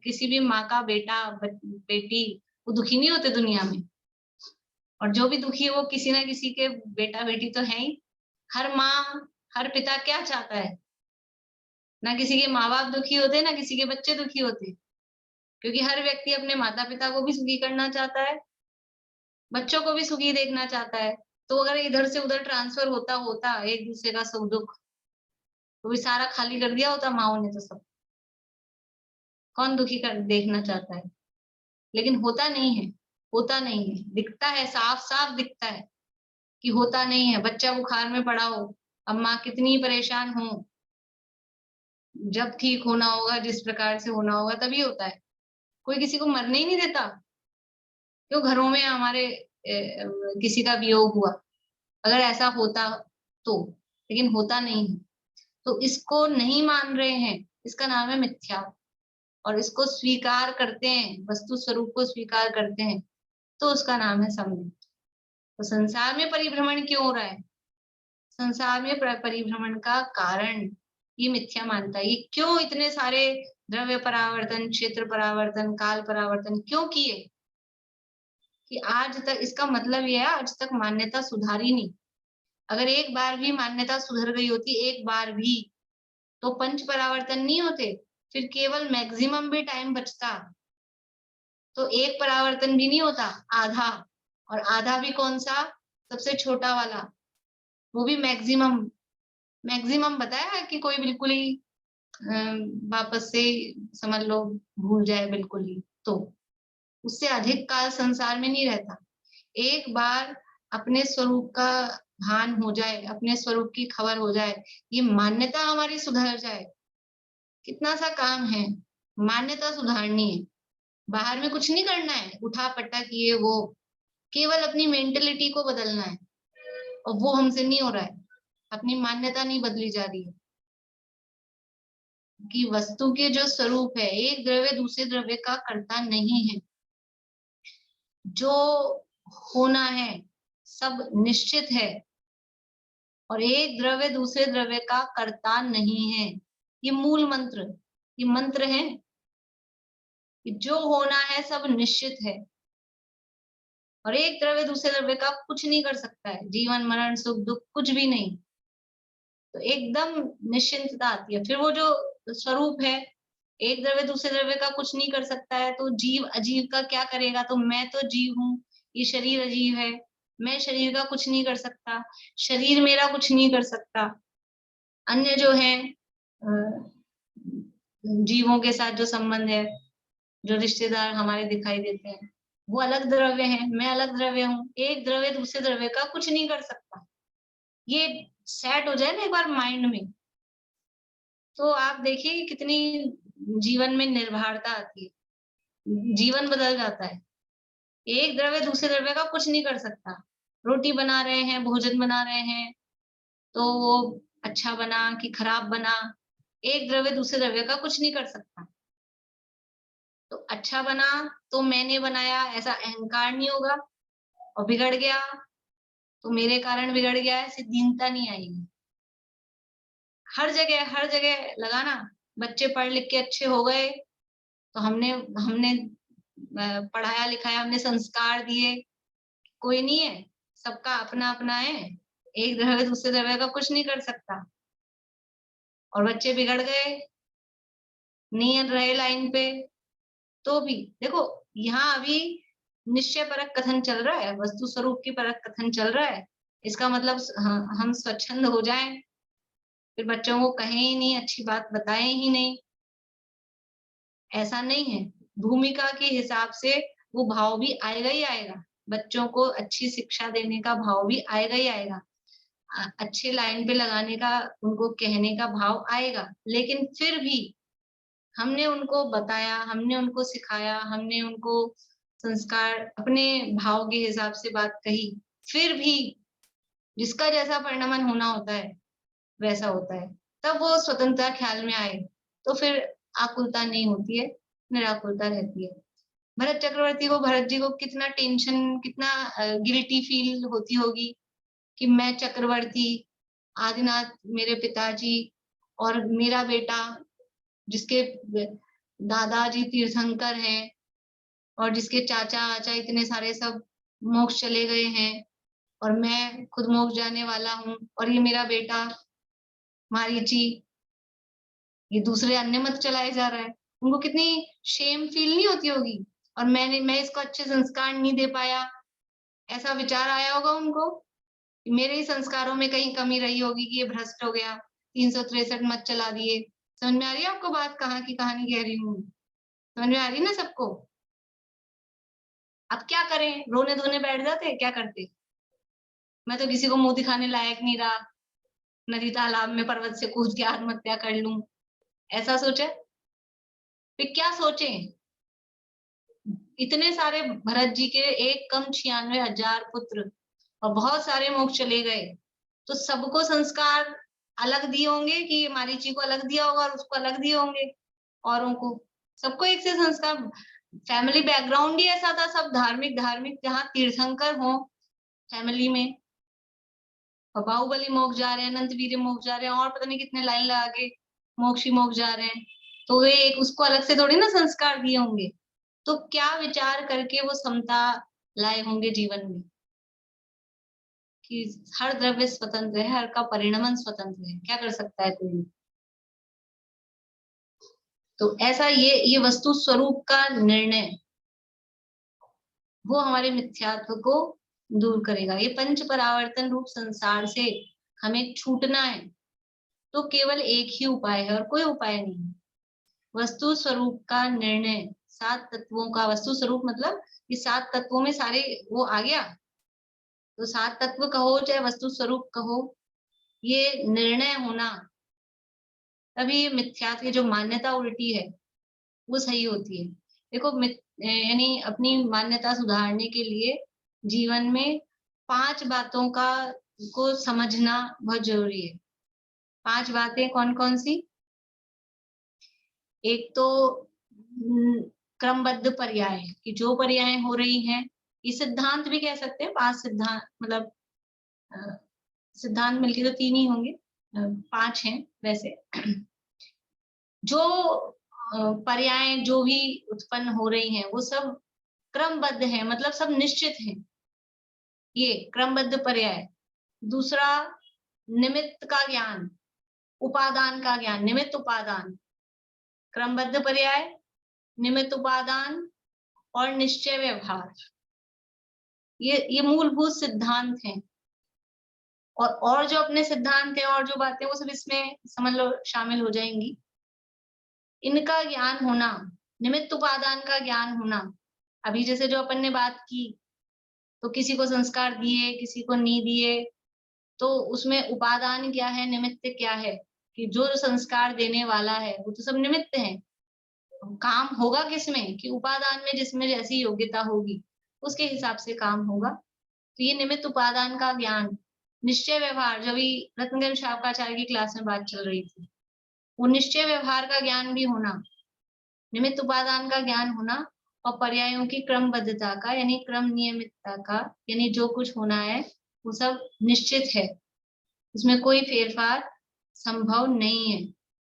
किसी भी माँ का बेटा बेटी वो दुखी नहीं होते दुनिया में। और जो भी दुखी है वो किसी ना किसी के बेटा बेटी तो है ही। हर माँ हर पिता क्या चाहता है? ना किसी के माँ बाप दुखी होते, ना किसी के बच्चे दुखी होते, क्योंकि हर व्यक्ति अपने माता पिता को भी सुखी करना चाहता है, बच्चों को भी सुखी देखना चाहता है। तो अगर इधर से उधर ट्रांसफर होता होता एक दूसरे का सुख दुख, तो भी सारा खाली कर दिया होता माओ ने तो सब। कौन दुखी कर देखना चाहता है? लेकिन होता नहीं है, होता नहीं है, दिखता है, साफ साफ दिखता है कि होता नहीं है। बच्चा बुखार में पड़ा हो, अब माँ कितनी परेशान हो, जब ठीक होना होगा, जिस प्रकार से होना होगा तभी होता है। कोई किसी को मरने ही नहीं देता। क्यों? घरों में हमारे किसी का वियोग हुआ, अगर ऐसा होता तो, लेकिन होता नहीं है। तो इसको नहीं मान रहे हैं, इसका नाम है मिथ्या। और इसको स्वीकार करते हैं, वस्तु स्वरूप को स्वीकार करते हैं, तो उसका नाम है सम्यक। तो संसार में परिभ्रमण क्यों हो रहा है? संसार में परिभ्रमण का कारण ये मिथ्या मानता है। ये क्यों इतने सारे द्रव्य परावर्तन, क्षेत्र परावर्तन, काल परावर्तन क्यों किए? कि आज तक, इसका मतलब ये है आज तक मान्यता सुधारी नहीं। अगर एक बार भी मान्यता सुधर गई होती, एक बार भी, तो पंच परावर्तन नहीं होते, फिर केवल मैक्सिमम भी टाइम बचता तो एक परावर्तन भी नहीं होता, आधा, और आधा भी कौन सा, सबसे छोटा वाला, वो भी मैक्सिमम। मैक्सिमम बताया कि कोई बिल्कुल ही वापस से समझ लो भूल जाए बिल्कुल ही, तो उससे अधिक काल संसार में नहीं रहता। एक बार अपने स्वरूप का भान हो जाए, अपने स्वरूप की खबर हो जाए, ये मान्यता हमारी सुधर जाए, कितना सा काम है, मान्यता सुधारनी है। बाहर में कुछ नहीं करना है, उठा पटक ये वो, केवल अपनी मेंटेलिटी को बदलना है, और वो हमसे नहीं हो रहा है। अपनी मान्यता नहीं बदली जा रही है कि वस्तु के जो स्वरूप है, एक द्रव्य दूसरे द्रव्य का कर्ता नहीं है। जो होना है सब निश्चित है, और एक द्रव्य दूसरे द्रव्य का कर्ता नहीं है। ये मूल मंत्र, ये मंत्र है कि जो होना है सब निश्चित है, और एक द्रव्य दूसरे द्रव्य का कुछ नहीं कर सकता है, जीवन मरण सुख दुख कुछ भी नहीं। तो एकदम निश्चिंतता आती है। फिर वो जो स्वरूप है, एक द्रव्य दूसरे द्रव्य का कुछ नहीं कर सकता है, तो जीव अजीव का क्या करेगा? तो मैं तो जीव हूँ, ये शरीर अजीव है, मैं शरीर का कुछ नहीं कर सकता, शरीर मेरा कुछ नहीं कर सकता। अन्य जो है जीवों के साथ जो संबंध है, जो रिश्तेदार हमारे दिखाई देते हैं, वो अलग द्रव्य है, मैं अलग द्रव्य हूँ। एक द्रव्य दूसरे द्रव्य का कुछ नहीं कर सकता। ये सेट हो जाए ना एक बार माइंड में, तो आप देखिए कितनी जीवन में निर्भरता आती है, जीवन बदल जाता है। एक द्रव्य दूसरे द्रव्य का कुछ नहीं कर सकता। रोटी बना रहे हैं, भोजन बना रहे हैं, तो वो अच्छा बना कि खराब बना, एक द्रव्य दूसरे द्रव्य का कुछ नहीं कर सकता। तो अच्छा बना तो मैंने बनाया, ऐसा अहंकार नहीं होगा, और बिगड़ गया तो मेरे कारण बिगड़ गया, ऐसी दीनता नहीं आएगी। हर जगह लगाना। बच्चे पढ़ लिख के अच्छे हो गए तो हमने हमने पढ़ाया लिखाया, हमने संस्कार दिए, कोई नहीं है, सबका अपना अपना है, एक द्रव्य दूसरे द्रव्य का कुछ नहीं कर सकता। और बच्चे बिगड़ गए, नहीं रहे लाइन पे, तो भी देखो यहाँ अभी निश्चय परक कथन चल रहा है, वस्तु स्वरूप की परक कथन चल रहा है। इसका मतलब हम स्वच्छंद हो जाएं, फिर बच्चों को कहें ही नहीं, अच्छी बात बताएं ही नहीं, ऐसा नहीं है। भूमिका के हिसाब से वो भाव भी आएगा ही आएगा, बच्चों को अच्छी शिक्षा देने का भाव भी आएगा ही आएगा, अच्छे लाइन पे लगाने का, उनको कहने का भाव आएगा। लेकिन फिर भी हमने उनको बताया, हमने उनको सिखाया, हमने उनको संस्कार अपने भाव के हिसाब से बात कही, फिर भी जिसका जैसा परिणमन होना होता है वैसा होता है, तब वो स्वतंत्रता ख्याल में आए तो फिर आकुलता नहीं होती है, निराकुलता रहती है। भरत चक्रवर्ती को, भरत जी को कितना टेंशन, कितना गिल्टी फील होती होगी कि मैं चक्रवर्ती, आदिनाथ मेरे पिताजी, और मेरा बेटा जिसके दादाजी तीर्थंकर हैं, और जिसके चाचा आचा इतने सारे सब मोक्ष चले गए हैं, और मैं खुद मोक्ष जाने वाला हूँ, और ये मेरा बेटा मारीची ये दूसरे अन्य मत चलाए जा रहा है। उनको कितनी शेम फील नहीं होती होगी, और मैं इसको अच्छे संस्कार नहीं दे पाया, ऐसा विचार आया होगा उनको, मेरे ही संस्कारों में कहीं कमी रही होगी कि ये भ्रष्ट हो गया, 363 मत चला दिए। समझ में आ रही है आपको बात, कहाँ की कहानी कह रही हूँ? समझ में आ रही ना सबको? अब क्या करें, रोने धोने बैठ जाते, क्या करते? मैं तो किसी को मुंह दिखाने लायक नहीं रहा, नदी तालाब में पर्वत से कूद के आत्महत्या कर लूं, ऐसा सोचे? फिर क्या सोचें? इतने सारे भरत जी के एक कम 96,000 पुत्र, और बहुत सारे मोक्ष चले गए, तो सबको संस्कार अलग दिए होंगे कि मारीची को अलग दिया होगा और उसको अलग दिए होंगे, औरों को सबको एक से संस्कार। फैमिली बैकग्राउंड ही ऐसा था, सब धार्मिक धार्मिक, जहाँ तीर्थंकर हो फैमिली में, और बाहुबली मोक्ष जा रहे हैं, अनंतवीर्य मोक्ष जा रहे हैं, और पता नहीं कितने लाइन लगा के मोक्ष ही मोक्ष जा रहे हैं, तो वे एक उसको अलग से थोड़ी ना संस्कार दिए होंगे। तो क्या विचार करके वो समता लाए होंगे जीवन में कि हर द्रव्य स्वतंत्र है, हर का परिणमन स्वतंत्र है, क्या कर सकता है कोई? तो ऐसा ये वस्तु स्वरूप का निर्णय वो हमारे मिथ्यात्व को दूर करेगा। ये पंच परावर्तन रूप संसार से हमें छूटना है तो केवल एक ही उपाय है और कोई उपाय नहीं है। वस्तु स्वरूप का निर्णय, 7 तत्वों का वस्तु स्वरूप मतलब ये 7 तत्वों में सारे वो आ गया, तो 7 तत्व कहो चाहे वस्तु स्वरूप कहो, ये निर्णय होना, तभी ये मिथ्यात्व की जो मान्यता उल्टी है वो सही होती है। देखो यानी अपनी मान्यता सुधारने के लिए जीवन में 5 बातों को समझना बहुत जरूरी है। 5 बातें कौन कौन सी? एक तो क्रमबद्ध पर्याय, कि जो पर्याय हो रही हैं, ये सिद्धांत भी कह सकते हैं। 5 सिद्धांत मतलब सिद्धांत मिलके तो 3 ही होंगे, 5 हैं वैसे। जो पर्याय जो भी उत्पन्न हो रही हैं वो सब क्रमबद्ध हैं, मतलब सब निश्चित हैं, ये क्रमबद्ध पर्याय। दूसरा निमित्त का ज्ञान, उपादान का ज्ञान, निमित्त उपादान, क्रमबद्ध पर्याय, निमित्त उपादान और निश्चय व्यवहार, ये मूलभूत सिद्धांत हैं। और जो अपने सिद्धांत है और जो बातें वो सब इसमें समझ लो शामिल हो जाएंगी। इनका ज्ञान होना, निमित्त उपादान का ज्ञान होना। अभी जैसे जो अपन ने बात की, तो किसी को संस्कार दिए, किसी को नहीं दिए, तो उसमें उपादान क्या है, निमित्त क्या है, कि जो संस्कार देने वाला है वो तो सब निमित्त है। काम होगा किसमें, कि उपादान में जिसमें जैसी योग्यता होगी उसके हिसाब से काम होगा। तो ये निमित्त उपादान का ज्ञान। निश्चय व्यवहार, जो भी रत्नगंज शावकाचार्य की क्लास में बात चल रही थी, वो निश्चय व्यवहार का ज्ञान भी होना, निमित्त उपादान का ज्ञान होना, और पर्यायों की क्रमबद्धता का यानी क्रम नियमितता का, यानी जो कुछ होना है वो सब निश्चित है, इसमें कोई फेरफार संभव नहीं है।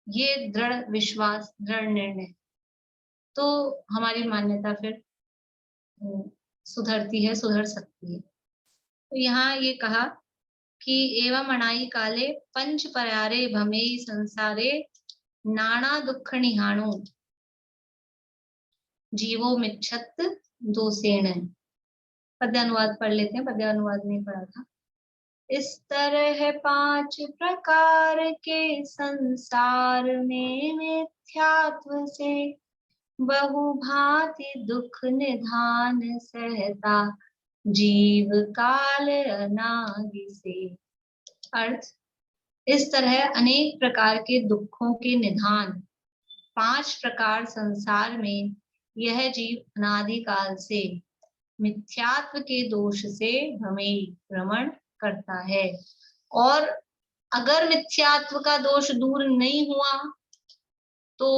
ये दृढ़ विश्वास, दृढ़ निर्णय, तो हमारी मान्यता फिर सुधरती है, सुधर सकती है। तो यहाँ ये कहा कि एवं अणाई काले पंच पर्यारे भमे संसारे नाना दुख निहाणो जीवो मिच्छत दोषेण। पद्यानुवाद पढ़ लेते हैं, पद्यानुवाद नहीं पढ़ा था। इस तरह 5 प्रकार के संसार में मिथ्यात्व से बहु भांति दुख निधान सहता जीव काल अनादि से। अर्थ, इस तरह अनेक प्रकार के दुखों के निधान 5 प्रकार संसार में यह जीव अनादिकाल से मिथ्यात्व के दोष से हमें भ्रमण करता है। और अगर मिथ्यात्व का दोष दूर नहीं हुआ तो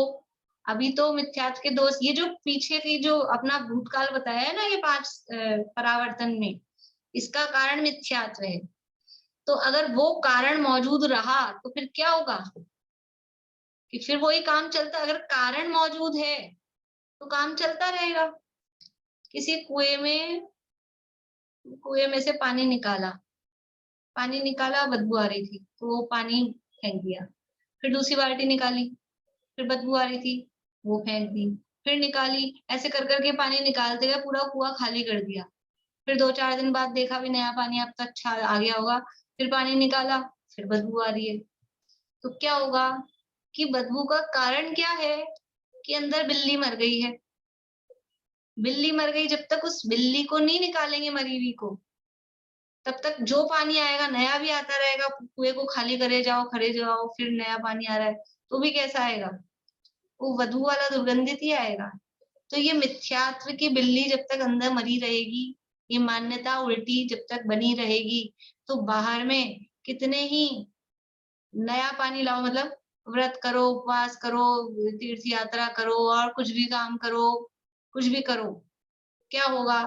अभी तो मिथ्यात्व के दोष, ये जो पीछे की जो अपना भूतकाल बताया है ना, ये 5 परावर्तन में, इसका कारण मिथ्यात्व है। तो अगर वो कारण मौजूद रहा तो फिर क्या होगा कि फिर वही काम चलता। अगर कारण मौजूद है तो काम चलता रहेगा। किसी कुएं में से पानी निकाला, बदबू आ रही थी तो वो पानी फेंक दिया। फिर दूसरी बाल्टी निकाली, फिर बदबू आ रही थी, वो फेंक दी। फिर निकाली, ऐसे कर करके पानी निकालते गए, पूरा कुआं खाली कर दिया। फिर 2-4 दिन बाद देखा भी नया पानी अब तक अच्छा आ गया होगा, फिर पानी निकाला, फिर बदबू आ रही है। तो क्या होगा कि बदबू का कारण क्या है कि अंदर बिल्ली मर गई है। बिल्ली मर गई, जब तक उस बिल्ली को नहीं निकालेंगे मरी हुई को, तब तक जो पानी आएगा नया भी आता रहेगा। कुएं को खाली करे जाओ, फिर नया पानी आ रहा है तो भी कैसा आएगा, वो बदबू वाला दुर्गंधित ही आएगा। तो ये मिथ्यात्व की बिल्ली जब तक अंदर मरी रहेगी, ये मान्यता उल्टी जब तक बनी रहेगी, तो बाहर में कितने ही नया पानी लाओ, मतलब व्रत करो, उपवास करो, तीर्थ यात्रा करो और कुछ भी काम करो, कुछ भी करो, क्या होगा,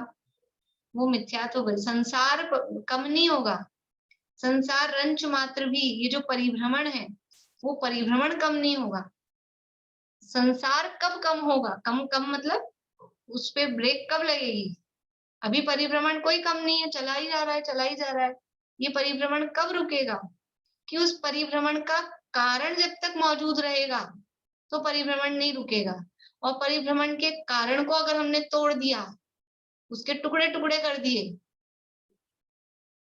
वो मिथ्यात्व, संसार कम नहीं होगा। संसार रंच मात्र भी, ये जो परिभ्रमण है वो परिभ्रमण कम नहीं होगा। संसार कब कम होगा, कम मतलब उस पे ब्रेक कब लगेगी। अभी परिभ्रमण कोई कम नहीं है, चला ही जा रहा है। ये परिभ्रमण कब रुकेगा कि उस परिभ्रमण का कारण जब तक मौजूद रहेगा तो परिभ्रमण नहीं रुकेगा। और परिभ्रमण के कारण को अगर हमने तोड़ दिया उसके टुकड़े टुकड़े कर दिए,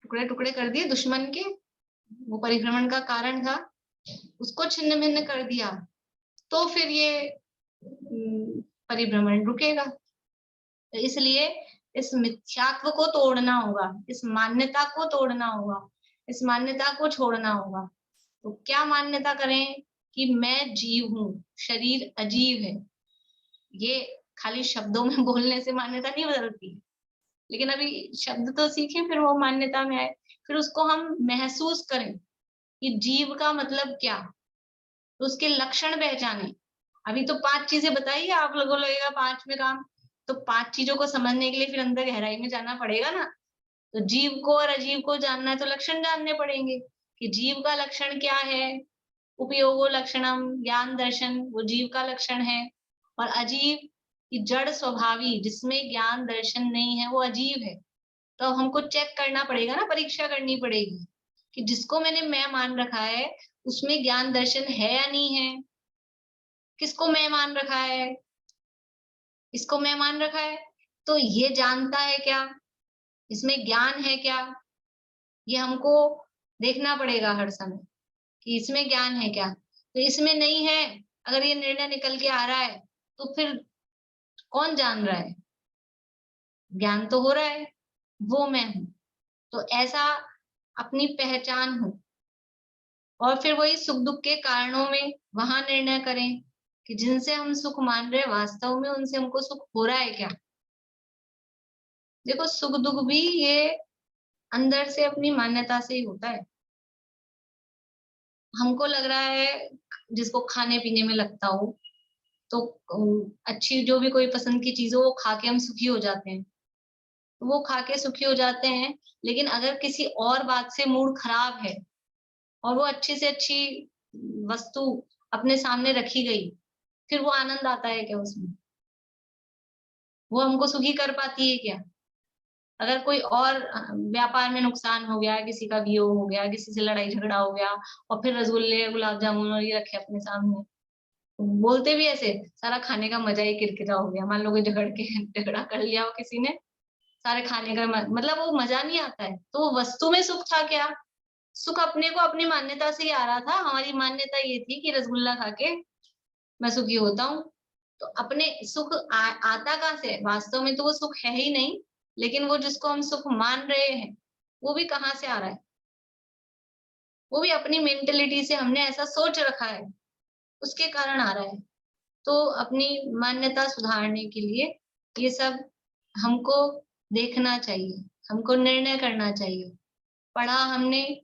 टुकड़े टुकड़े कर दिए दुश्मन के, वो परिभ्रमण का कारण था, उसको छिन्न भिन्न कर दिया, तो फिर ये परिभ्रमण रुकेगा। तो इसलिए इस मिथ्यात्व को तोड़ना होगा, इस मान्यता को तोड़ना होगा, इस मान्यता को छोड़ना होगा। तो क्या मान्यता करें कि मैं जीव हूँ, शरीर अजीव है। ये खाली शब्दों में बोलने से मान्यता नहीं बदलती, लेकिन अभी शब्द तो सीखें, फिर वो मान्यता में आए, फिर उसको हम महसूस करें कि जीव का मतलब क्या, तो उसके लक्षण पहचाने। अभी तो 5 चीजें बताई है, आप लोगों को लगेगा 5 में काम, तो 5 चीजों को समझने के लिए फिर अंदर गहराई में जाना पड़ेगा ना। तो जीव को और अजीव को जानना है तो लक्षण जानने पड़ेंगे कि जीव का लक्षण क्या है। उपयोगो लक्षणम, ज्ञान दर्शन वो जीव का लक्षण है, और अजीव की जड़ स्वभावी जिसमें ज्ञान दर्शन नहीं है वो अजीव है। तो हमको चेक करना पड़ेगा ना, परीक्षा करनी पड़ेगी कि जिसको मैंने मैं मान रखा है उसमें ज्ञान दर्शन है या नहीं है। किसको मैं मान रखा है, इसको मैं मान रखा है, तो ये जानता है क्या, इसमें ज्ञान है क्या, ये हमको देखना पड़ेगा हर समय कि इसमें ज्ञान है क्या। तो इसमें नहीं है, अगर ये निर्णय निकल के आ रहा है तो फिर कौन जान रहा है, ज्ञान तो हो रहा है, वो मैं हूं। तो ऐसा अपनी पहचान हो, और फिर वही सुख दुख के कारणों में वहां निर्णय करें कि जिनसे हम सुख मान रहे हैं वास्तव में उनसे हमको सुख हो रहा है क्या। देखो सुख दुख भी ये अंदर से अपनी मान्यता से ही होता है। हमको लग रहा है, जिसको खाने पीने में लगता हो तो अच्छी जो भी कोई पसंद की चीज हो वो खा के हम सुखी हो जाते हैं, वो खा के सुखी हो जाते हैं। लेकिन अगर किसी और बात से मूड खराब है और वो अच्छी से अच्छी वस्तु अपने सामने रखी गई, फिर वो आनंद आता है क्या उसमें, वो हमको सुखी कर पाती है क्या। अगर कोई और व्यापार में नुकसान हो गया, किसी का वियोग हो गया, किसी से लड़ाई झगड़ा हो गया, और फिर रसगुल्ले गुलाब जामुन और ये रखे अपने सामने, बोलते भी ऐसे सारा खाने का मजा ही किरकिरा हो गया। मान लो कोई झगड़ा कर लिया हो किसी ने, सारे खाने का मतलब वो मजा नहीं आता है। तो वो वस्तु में सुख था क्या, सुख अपने को अपनी मान्यता से ही आ रहा था। हमारी मान्यता ये थी कि रसगुल्ला खा के मैं सुखी होता हूँ। तो अपने सुख आता कहाँ से, वास्तव में तो वो सुख है ही नहीं, लेकिन वो जिसको हम सुख मान रहे हैं वो भी कहाँ से आ रहा है, वो भी अपनी मेंटेलिटी से हमने ऐसा सोच रखा है, उसके कारण आ रहा है। तो अपनी मान्यता सुधारने के लिए ये सब हमको देखना चाहिए, हमको निर्णय करना चाहिए। पढ़ा हमने,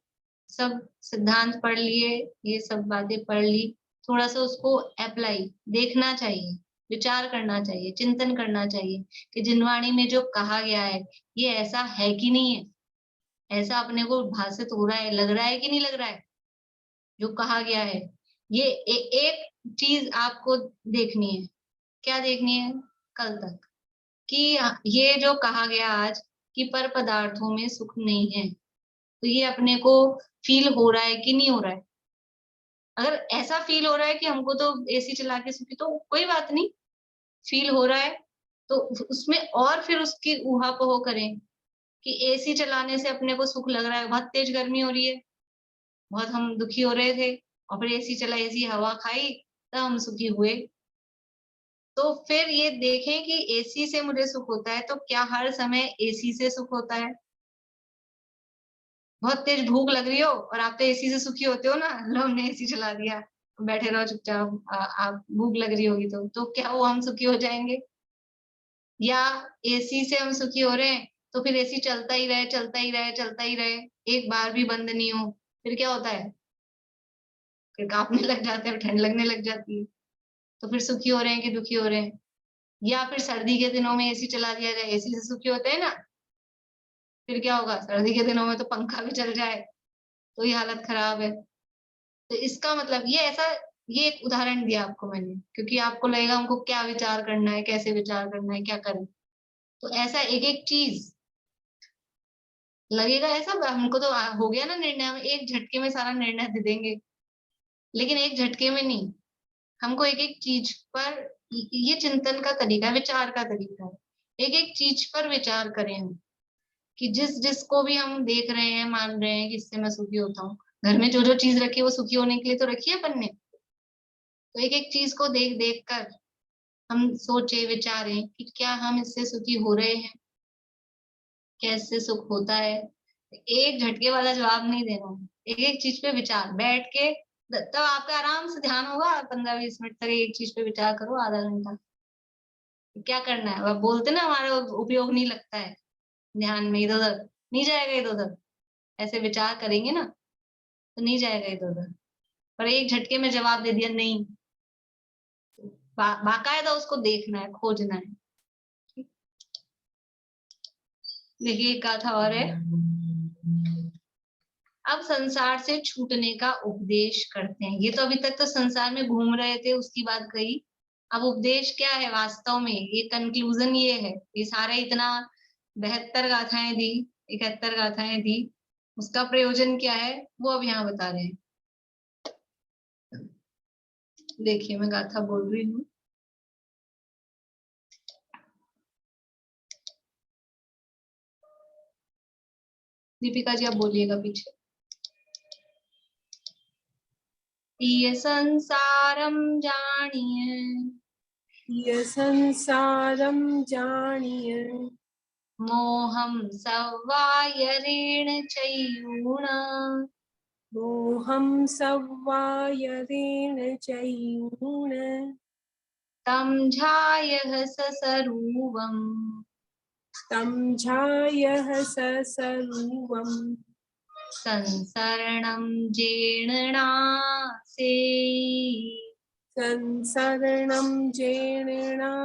सब सिद्धांत पढ़ लिए, ये सब बातें पढ़ ली, थोड़ा सा उसको अप्लाई देखना चाहिए, विचार करना चाहिए, चिंतन करना चाहिए कि जिनवाणी में जो कहा गया है ये ऐसा है कि नहीं है, ऐसा अपने को भाषित हो रहा है, लग रहा है कि नहीं लग रहा है जो कहा गया है। ये एक चीज आपको देखनी है, क्या देखनी है, कल तक, कि ये जो कहा गया आज कि पर पदार्थों में सुख नहीं है, तो ये अपने को फील हो रहा है कि नहीं हो रहा है। अगर ऐसा फील हो रहा है कि हमको तो एसी चला के सुखी, तो कोई बात नहीं, फील हो रहा है तो उसमें और फिर उसकी ऊहापोह करें कि एसी चलाने से अपने को सुख लग रहा है, बहुत तेज गर्मी हो रही है, बहुत हम दुखी हो रहे थे, और फिर एसी चला, एसी हवा खाई, तब हम सुखी हुए। तो फिर ये देखें कि एसी से मुझे सुख होता है, तो क्या हर समय एसी से सुख होता है। बहुत तेज भूख लग रही हो और आप तो एसी से सुखी होते हो ना, लो हमने एसी चला दिया, बैठे रहो चुपचाप, आप भूख लग रही होगी तो क्या वो हम सुखी हो जाएंगे। या एसी से हम सुखी हो रहे हैं तो फिर एसी चलता ही रहे, चलता ही रहे, चलता ही रहे, एक बार भी बंद नहीं हो, फिर क्या होता है, फिर कांपने लग जाते हैं, ठंड लगने लग जाती है। तो फिर सुखी हो रहे हैं कि दुखी हो रहे हैं। या फिर सर्दी के दिनों में एसी चला दिया जाए, एसी से सुखी होते हैं ना, फिर क्या होगा, सर्दी के दिनों में तो पंखा भी चल जाए तो ये हालत खराब है। तो इसका मतलब ये ऐसा, ये एक उदाहरण दिया आपको मैंने, क्योंकि आपको लगेगा हमको क्या विचार करना है, कैसे विचार करना है, क्या करें। तो ऐसा एक एक चीज लगेगा ऐसा, हमको तो हो गया ना निर्णय, हम एक झटके में सारा निर्णय दे देंगे, लेकिन एक झटके में नहीं, हमको एक एक चीज पर ये चिंतन का तरीका, विचार का तरीका है एक एक चीज पर विचार करें हम, कि जिसको भी हम देख रहे हैं, मान रहे हैं कि इससे मैं सुखी होता हूँ। घर में जो जो चीज रखी है वो सुखी होने के लिए तो रखी है अपन ने। तो एक एक चीज को देख देख कर हम सोचे विचारें कि क्या हम इससे सुखी हो रहे हैं, कैसे सुख होता है। एक झटके वाला जवाब नहीं देना है, एक एक चीज पे विचार बैठ के, तब आपका आराम से ध्यान होगा। 15-20 मिनट तक एक चीज पे विचार करो, आधा घंटा। क्या करना है, अब बोलते ना हमारा उपयोग नहीं लगता है ध्यान में, इधर उधर नहीं जाएगा, इधर उधर ऐसे विचार करेंगे ना तो नहीं जाएगा इधर उधर। पर एक झटके में जवाब दे दिया नहीं, बाकायदा उसको देखना है, खोजना है। देखिए एक गाथा और है। अब संसार से छूटने का उपदेश करते हैं। ये तो अभी तक तो संसार में घूम रहे थे, उसकी बात कही। अब उपदेश क्या है वास्तव में, ये कंक्लूजन ये है। ये सारे इतना 72 गाथाएं दी, 71 गाथाएं दी, उसका प्रयोजन क्या है वो अब यहाँ बता रहे हैं। देखिए मैं गाथा बोल रही हूँ। दीपिका जी आप बोलिएगा पीछे। ये संसारम जानिए, ये संसारम जानिए, मोहम सव्वायरेण चैयूण, मोहं सव्वायरेण चैयूण, तं झायः ससरूवम्, तं झायः ससर्वम्, संसरणं जेणनासेयि, संसरणं जेणनासेयि,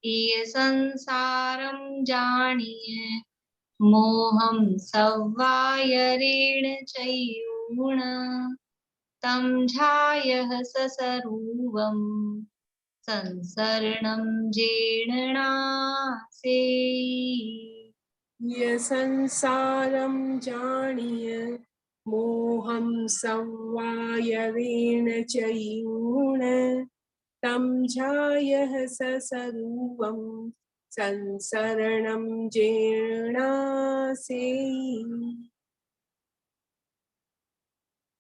ये संसारं जानिए, मोहं सव्वायरेण चैयूण, तं झायः ससरूवम्, संसरणं जेणनासेयि। ये संसारं जानिय, मोहं सव्वायरेण चैयूण, तं झायः ससर्वं, संसरणं जेणासेयि।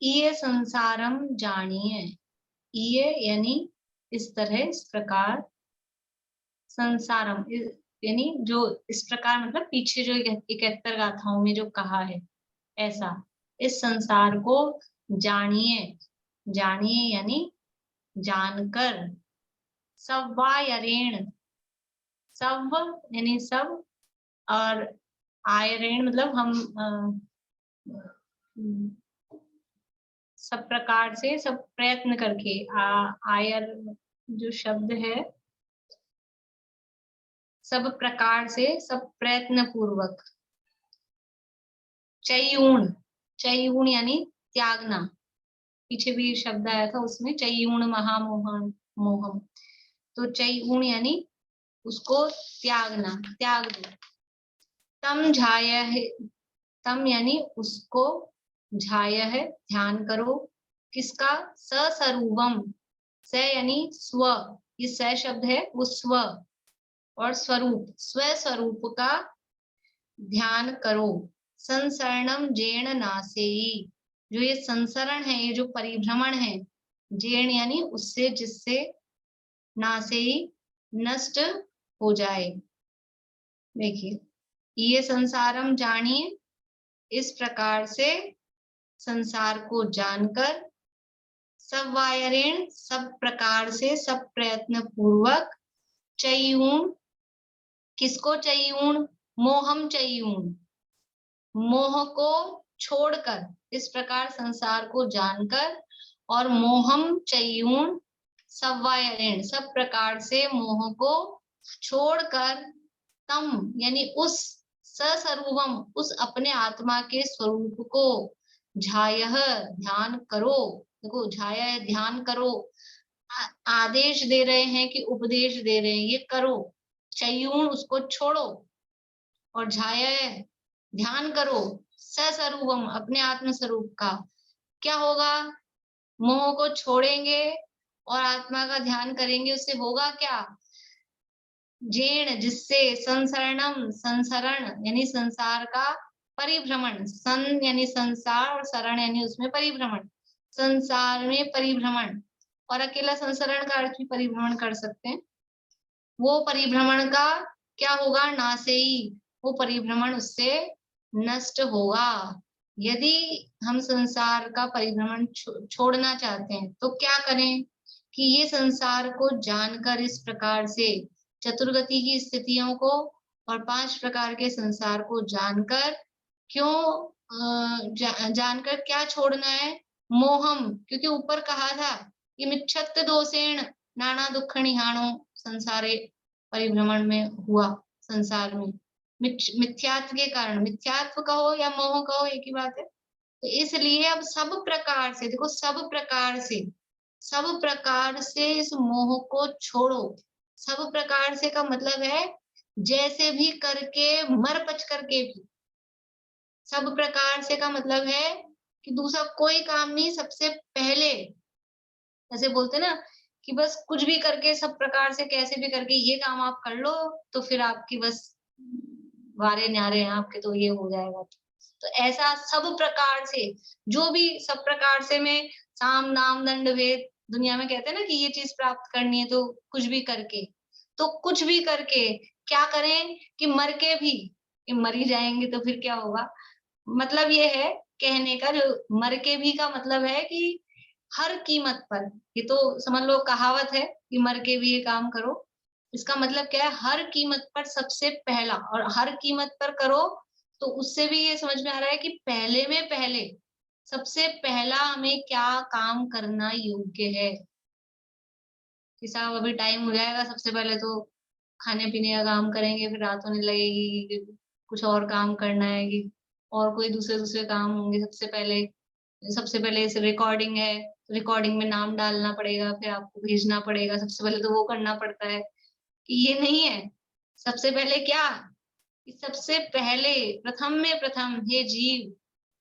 ये संसारम जानिए, ये यानी इस तरह, इस प्रकार, संसारम यानी जो इस प्रकार, मतलब पीछे जो 71 गाथाओं में जो कहा है ऐसा, इस संसार को जानिए। जानिए यानी जानकर, सव्वायरेण, सव यानी सब, और आयरेण मतलब हम सब प्रकार से, सब प्रयत्न करके। आयर जो शब्द है, सब प्रकार से, सब प्रयत्न पूर्वक। चैयूण, चैयूण यानी त्यागना, पीछे भी शब्द आया था उसमें, चैयूण महामोहन मोहम। तो चैयूण यानी उसको त्यागना, त्याग दो। तम झायः, तम यानी उसको, झायः ध्यान करो, किसका, ससरूवम, स यानी स्व, ये स शब्द है वो स्व, और स्वरूप, स्वस्वरूप का ध्यान करो। संसरणम जेण नासेयी, जो ये संसरण है, ये जो परिभ्रमण है, जेण यानी उससे, जिससे, नासेयी नष्ट हो जाए। देखिए, ये संसारम जानिए, इस प्रकार से संसार को जानकर, सव्वायरेण सब प्रकार से, सब प्रयत्न पूर्वक, चैयूण किसको चैयूण, मोहम चैयूण, मोह को छोड़कर, इस प्रकार संसार को जानकर, और मोहम चैयूण सव्वायरेण सब प्रकार से मोह को छोड़कर, तम यानी उस, सस्वरूपम उस अपने आत्मा के स्वरूप को, झायः ध्यान करो। देखो झायः ध्यान करो, आदेश दे रहे हैं कि उपदेश दे रहे हैं, ये करो। चैयूण उसको छोड़ो, और झायः ध्यान करो, सस्वरूपम अपने आत्म स्वरूप का। क्या होगा, मोह को छोड़ेंगे और आत्मा का ध्यान करेंगे, उससे होगा क्या, जेण जिससे, संसरणम संसरण यानी संसार का परिभ्रमण, सन यानी संसार और सरण यानी उसमें परिभ्रमण, संसार में परिभ्रमण, और अकेला संसरण का अर्थ भी परिभ्रमण कर सकते हैं। वो परिभ्रमण का क्या होगा, नासेई, वो परिभ्रमण उससे नष्ट होगा। यदि हम संसार का परिभ्रमण छोड़ना चाहते हैं तो क्या करें कि ये संसार को जानकर, इस प्रकार से चतुर्गति की स्थितियों को और 5 प्रकार के संसार को जानकर, क्यों जानकर क्या छोड़ना है, मोहम, क्योंकि ऊपर कहा था कि मिच्छत्त दोषेण नाना दुख निहाणो, संसारे परिभ्रमण में हुआ, संसार में मिथ्यात्व के कारण, मिथ्यात्व कहो या मोह कहो एक ही बात है। तो इसलिए अब सब प्रकार से, देखो सब प्रकार से इस मोह को छोड़ो। सब प्रकार से का मतलब है जैसे भी करके, मर पच करके भी। सब प्रकार से का मतलब है कि दूसरा कोई काम नहीं, सबसे पहले ऐसे बोलते ना कि बस कुछ भी करके, सब प्रकार से कैसे भी करके ये काम आप कर लो तो फिर आपकी बस वारे न्यारे हैं आपके, तो ये हो जाएगा। तो ऐसा सब प्रकार से, जो भी सब प्रकार से में साम दाम दंड भेद, दुनिया में कहते हैं ना कि ये चीज प्राप्त करनी है तो कुछ भी करके, तो कुछ भी करके क्या करें कि मर के भी, कि मर ही जाएंगे तो फिर क्या होगा। मतलब ये है कहने का, जो मर के भी का मतलब है कि हर कीमत पर, ये तो समझ लो कहावत है कि मर के भी ये काम करो। इसका मतलब क्या है, हर कीमत पर सबसे पहला, और हर कीमत पर करो तो उससे भी ये समझ में आ रहा है कि पहले में पहले, सबसे पहला हमें क्या काम करना योग्य है कि साहब अभी टाइम हो जाएगा, सबसे पहले तो खाने पीने का काम करेंगे, फिर रात होने लगेगी, कुछ और काम करना है कि और कोई दूसरे काम होंगे। सबसे पहले इस रिकॉर्डिंग है, रिकॉर्डिंग में नाम डालना पड़ेगा, फिर आपको भेजना पड़ेगा, सबसे पहले तो वो करना पड़ता है कि ये नहीं है। सबसे पहले क्या, सबसे पहले प्रथम में प्रथम, हे जीव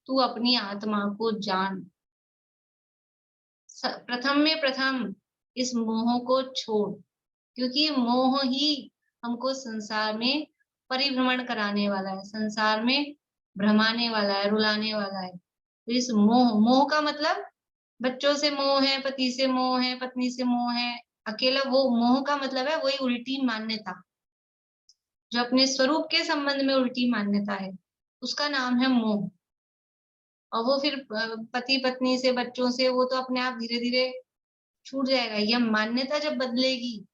तू अपनी आत्मा को जान। प्रथम में प्रथम इस मोह को छोड़, क्योंकि मोह ही हमको संसार में परिभ्रमण कराने वाला है, संसार में भ्रमाने वाला है, रुलाने वाला है। तो इस मोह का मतलब बच्चों से मोह है, पति से मोह है, पत्नी से मोह है, अकेला वो मोह का मतलब है वही उल्टी मान्यता, जो अपने स्वरूप के संबंध में उल्टी मान्यता है, उसका नाम है मोह। और वो फिर पति पत्नी से, बच्चों से, वो तो अपने आप धीरे धीरे छूट जाएगा। यह मान्यता जब बदलेगी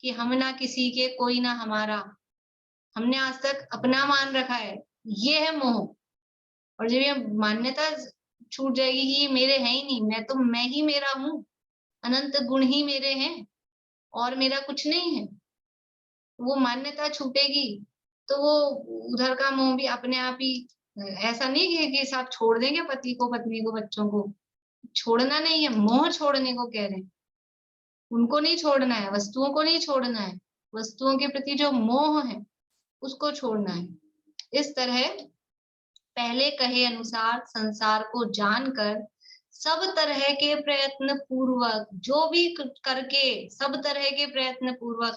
कि हम ना किसी के, कोई ना हमारा, हमने आज तक अपना मान रखा है, ये है मोह। और जब ये मान्यता छूट जाएगी कि ये मेरे है ही नहीं, मैं ही मेरा हूँ, अनंत गुण ही मेरे हैं और मेरा कुछ नहीं है, वो मान्यता छूटेगी तो वो उधर का मोह भी अपने आप ही, ऐसा नहीं है कि आप छोड़ देंगे पति को, पत्नी को, बच्चों को, छोड़ना नहीं है, मोह छोड़ने को कह रहे हैं। उनको नहीं छोड़ना है, वस्तुओं को नहीं छोड़ना है, वस्तुओं के प्रति जो मोह है उसको छोड़ना है। इस तरह पहले कहे अनुसार संसार को जानकर सब तरह के प्रयत्न पूर्वक, जो भी करके सब तरह के प्रयत्न पूर्वक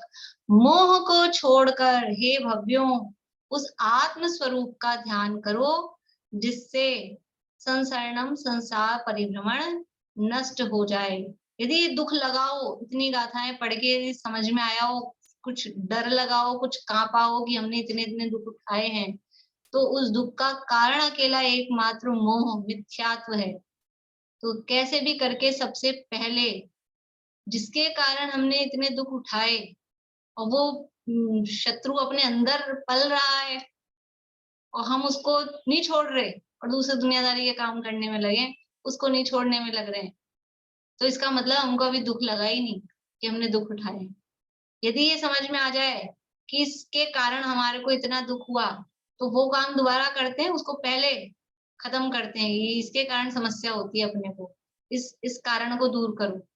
मोह को छोड़कर, हे भव्यों, उस आत्म स्वरूप का ध्यान करो जिससे संसरणम, संसार परिभ्रमण नष्ट हो जाए। यदि दुख लगाओ, इतनी गाथाएं पढ़ के समझ में आया हो, कुछ डर लगाओ, कुछ कांपा हो कि हमने इतने इतने दुख उठाए हैं, तो उस दुख का कारण अकेला एकमात्र मोह, मिथ्यात्व है। तो कैसे भी करके सबसे पहले जिसके कारण हमने इतने दुख उठाए, और वो शत्रु अपने अंदर पल रहा है और हम उसको नहीं छोड़ रहे और दूसरे दुनियादारी के काम करने में लगे, उसको नहीं छोड़ने में लग रहे हैं, तो इसका मतलब हमको अभी दुख लगा ही नहीं कि हमने दुख उठाए। यदि ये समझ में आ जाए कि इसके कारण हमारे को इतना दुख हुआ, तो वो काम दोबारा करते हैं, उसको पहले खत्म करते हैं। ये इसके कारण समस्या होती है अपने को, इस कारण को दूर करो।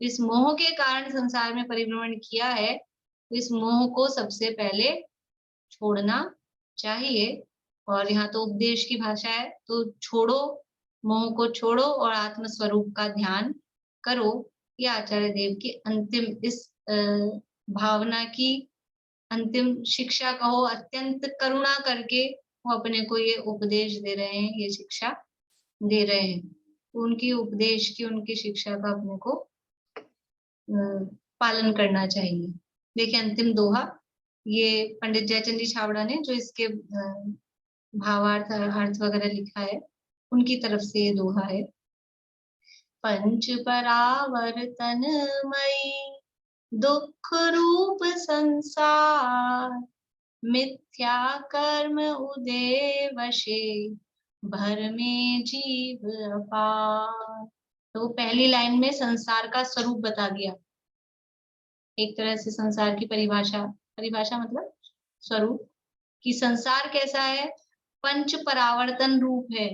इस मोह के कारण संसार में परिभ्रमण किया है, तो इस मोह को सबसे पहले छोड़ना चाहिए। और यहाँ तो उपदेश की भाषा है, तो छोड़ो, मोह को छोड़ो और आत्म स्वरूप का ध्यान करो। ये आचार्य देव की अंतिम इस भावना की अंतिम शिक्षा कहो, अत्यंत करुणा करके वो अपने को ये उपदेश दे रहे हैं, ये शिक्षा दे रहे हैं। तो उनकी उपदेश की, उनकी शिक्षा का अपने को पालन करना चाहिए। देखिए अंतिम दोहा, ये पंडित जयचंद जी छाबड़ा ने जो इसके भावार्थ अर्थ वगैरह लिखा है, उनकी तरफ से ये दोहा है। पंच परावर्तनमयी दुख रूप संसार, मिथ्या कर्म उदय वशे, भर में जीव अपार। तो पहली लाइन में संसार का स्वरूप बता दिया। एक तरह से संसार की परिभाषा मतलब स्वरूप, कि संसार कैसा है, पंच परावर्तन रूप है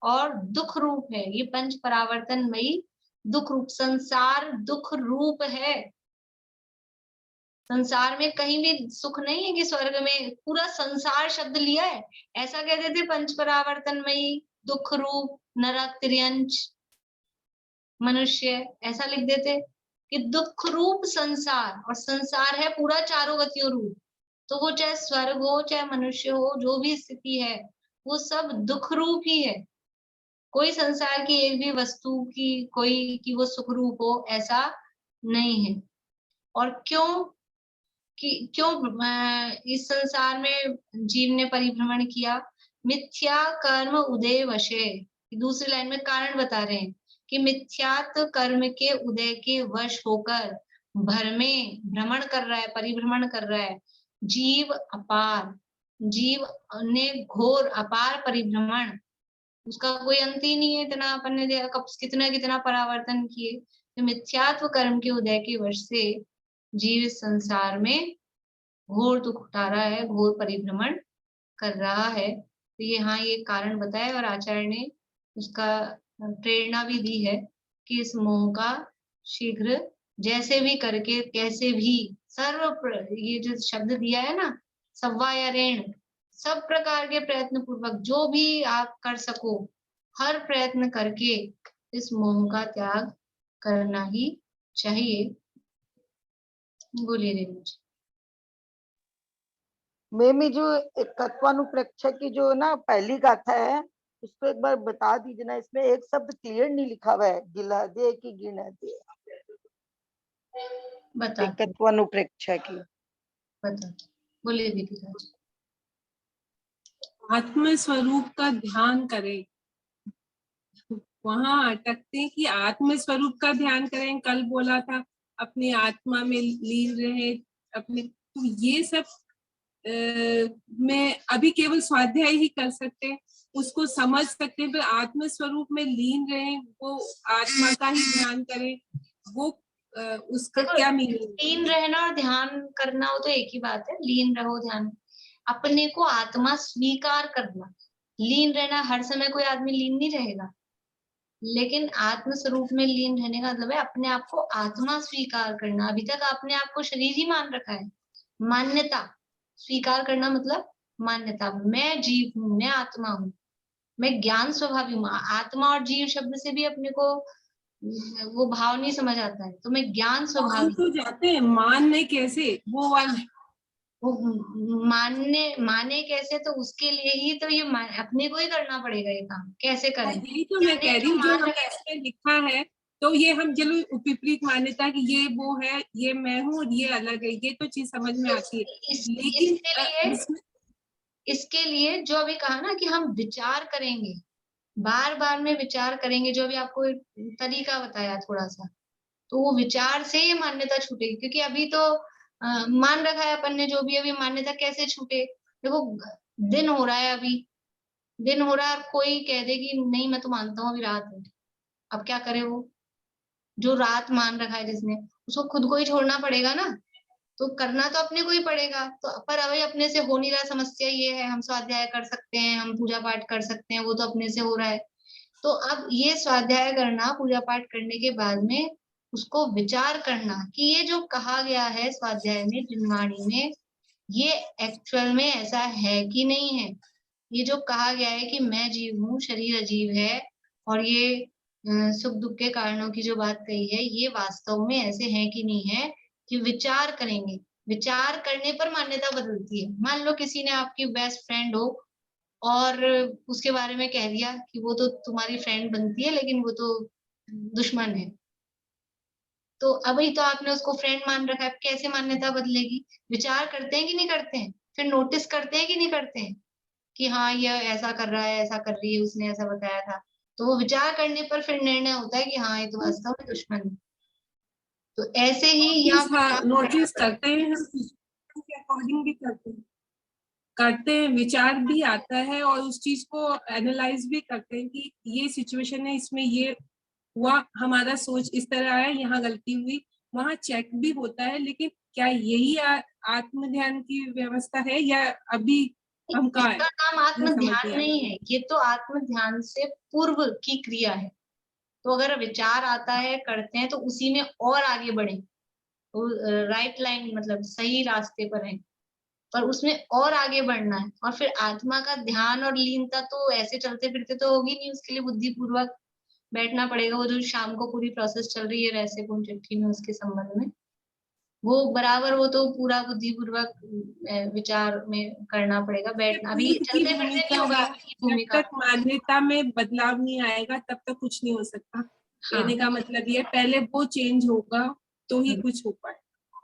और दुख रूप है। ये पंच परावर्तनमयी दुख रूप, संसार दुख रूप है। संसार में कहीं भी सुख नहीं है कि स्वर्ग में पूरा संसार शब्द लिया है। ऐसा कहते थे पंच परावर्तनमयी दुख रूप नरक त्रियंच मनुष्य, ऐसा लिख देते कि दुख रूप संसार, और संसार है पूरा चारों गतियों रूप। तो वो चाहे स्वर्ग हो चाहे मनुष्य हो, जो भी स्थिति है वो सब दुख रूप ही है। कोई संसार की एक भी वस्तु की कोई कि वो सुख रूप हो, ऐसा नहीं है। और क्यों इस संसार में जीव ने परिभ्रमण किया, मिथ्या कर्म उदय वशे। दूसरी लाइन में कारण बता रहे हैं कि मिथ्यात कर्म के उदय के वश होकर भर में भ्रमण कर रहा है, परिभ्रमण कर रहा है। जीव अपार, जीव ने घोर अपार परिभ्रमण, उसका कोई अंत ही नहीं है। इतना अपन ने देखा कितना परावर्तन किए। तो मिथ्यात्व कर्म के उदय के वश से जीव संसार में घोर दुख उठा रहा है, घोर परिभ्रमण कर रहा है। तो ये कारण बताया और आचार्य ने उसका प्रेरणा भी दी है कि इस मोह का शीघ्र जैसे भी करके कैसे भी ये जो शब्द दिया है ना, सव्वा या ऋण, सब प्रकार के प्रयत्न पूर्वक जो भी आप कर सको, हर प्रयत्न करके इस मोह का त्याग करना ही चाहिए। बोलिए रेणु जी। में जो तत्वानुप्रेक्षा की जो ना पहली गाथा है, उसको एक बार बता दीजिए ना। इसमें एक शब्द क्लियर नहीं लिखा हुआ है, गिला दे कि गिना दे। बता तत्वानुप्रेक्षा की बता, बोलिए दीदी राज। आत्म स्वरूप का ध्यान करें, वहां अटकते कि आत्म स्वरूप का ध्यान करें। कल बोला था अपनी आत्मा में लीन रहे अपने, तो ये सब में अभी केवल स्वाध्याय ही कर सकते हैं, उसको समझ सकते हैं। फिर आत्म स्वरूप में लीन रहे, वो आत्मा का ही ध्यान करें, वो उसका क्या मीनिंग? लीन रहना और ध्यान करना वो तो एक ही बात है। लीन रहो, ध्यान, अपने को आत्मा स्वीकार करना। लीन रहना, हर समय कोई आदमी लीन नहीं रहेगा, लेकिन आत्म स्वरूप में लीन रहने का मतलब है अपने आप को आत्मा स्वीकार करना। अभी तक आपने आपको शरीर ही मान रखा है। मान्यता स्वीकार करना मतलब मान्यता, मैं जीव हूँ, मैं आत्मा हूँ, मैं ज्ञान स्वभावी हूँ। आत्मा और जीव शब्द से भी अपने को वो भाव नहीं समझ आता है। तो मैं ज्ञान स्वभावी, तो जाते हैं मानने कैसे, वो वाला वो माने कैसे, तो उसके लिए ही तो ये अपने को ही करना पड़ेगा। ये काम कैसे करें, यही तो मैं कह रही हूँ, जो हमने इसमें लिखा है। तो ये हम चलो विपरीत मान्यता कि ये वो है, ये मैं हूँ और ये अलग है, ये तो चीज समझ में आती है। लेकिन इसके लिए जो अभी कहा ना कि हम विचार करेंगे, बार बार में विचार करेंगे, जो अभी आपको एक तरीका बताया थोड़ा सा, तो वो विचार से ये मान्यता छूटेगी। क्योंकि अभी तो मान रखा है अपन ने जो भी, अभी मान्यता कैसे छूटे। देखो दिन हो रहा है, अभी दिन हो रहा है, कोई कह दे कि नहीं मैं तो मानता हूँ अभी रात है, अब क्या करे वो जो रात मान रखा है जिसने, उसको खुद को ही छोड़ना पड़ेगा ना। तो करना तो अपने को ही पड़ेगा। तो पर अभी अपने से हो नहीं रहा। समस्या ये है, हम स्वाध्याय कर सकते हैं, हम पूजा पाठ कर सकते हैं, वो तो अपने से हो रहा है। तो अब ये स्वाध्याय करना, पूजा पाठ करने के बाद में उसको विचार करना कि ये जो कहा गया है स्वाध्याय में, जिनवाणी में, ये एक्चुअल में ऐसा है कि नहीं है। ये जो कहा गया है कि मैं जीव हूँ, शरीर अजीव है, और ये सुख दुख के कारणों की जो बात कही है, ये वास्तव में ऐसे है कि नहीं है। कि विचार करेंगे, विचार करने पर मान्यता बदलती है। मान लो किसी ने आपकी बेस्ट फ्रेंड हो और उसके बारे में कह दिया कि वो तो तुम्हारी फ्रेंड बनती है लेकिन वो तो दुश्मन है, तो अभी तो आपने उसको फ्रेंड मान रखा है, कैसे मान्यता बदलेगी? विचार करते हैं कि नहीं करते हैं, फिर नोटिस करते हैं कि नहीं करते हैं कि हाँ ये ऐसा कर रहा है, ऐसा कर रही है, उसने ऐसा बताया था, तो वो विचार करने पर फिर निर्णय होता है कि हाँ ये तो वास्तव में दुश्मन है। तो ऐसे ही यहाँ हाँ, नोटिस करते हैं हम, के अकॉर्डिंग भी करते हैं, विचार भी आता है और उस चीज को एनालाइज भी करते हैं कि ये सिचुएशन है, इसमें ये हुआ, हमारा सोच इस तरह आया, यहाँ गलती हुई, वहाँ चेक भी होता है। लेकिन क्या यही आत्म ध्यान की व्यवस्था है या अभी हम कहाँ है? इसका नाम आत्म ध्यान नहीं है, ये तो आत्म ध्यान से पूर्व की क्रिया है। तो अगर विचार आता है, करते हैं, तो उसी में और आगे बढ़े तो राइट लाइन, मतलब सही रास्ते पर है, पर उसमें और आगे बढ़ना है। और फिर आत्मा का ध्यान और लीनता तो ऐसे चलते फिरते तो होगी नहीं, उसके लिए बुद्धि पूर्वक बैठना पड़ेगा। वो जो शाम को पूरी प्रोसेस चल रही है रहस्य पूर्ण चिट्ठी में, उसके संबंध में वो बराबर, वो तो पूरा बुद्धिपूर्वक विचार में करना पड़ेगा, बैठना। अभी की चलते फिरते नहीं होगा आपकी जब भूमिका। तक मान्यता में बदलाव नहीं आएगा तब तक कुछ नहीं हो सकता। कहने का मतलब ये, पहले वो चेंज होगा तो ही कुछ हो पाए।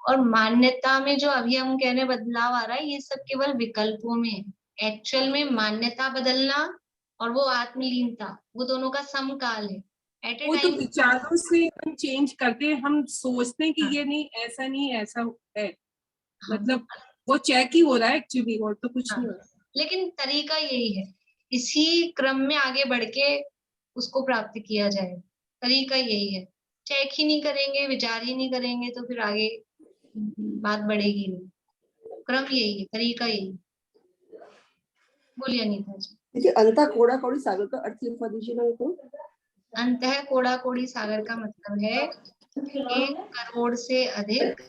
और मान्यता में जो अभी हम कह रहे हैं बदलाव आ रहा है, ये सब केवल विकल्पों में है। एक्चुअल में मान्यता बदलना और वो आत्मलीनता, वो दोनों का समकाल है। एट ए वो तो टाइम विचारों से हम चेंज करते हैं, हम सोचते हैं कि ये नहीं, ऐसा नहीं, ऐसा है, मतलब वो चेक ही हो रहा है एक्चुअली, और तो कुछ नहीं हो रहा। लेकिन तरीका यही है, इसी क्रम में आगे बढ़ के उसको प्राप्त किया जाए। तरीका यही है, चेक ही नहीं करेंगे, विचार ही नहीं करेंगे तो फिर आगे बात बढ़ेगी नहीं। क्रम यही है, तरीका यही। बोलिए अनीता जी। देखिए, अंतः कोड़ा कौड़ी सागर का अर्थ लिखवा दीजिए ना को। अंतः कोड़ा कोड़ी सागर का मतलब है 1 करोड़ से अधिक,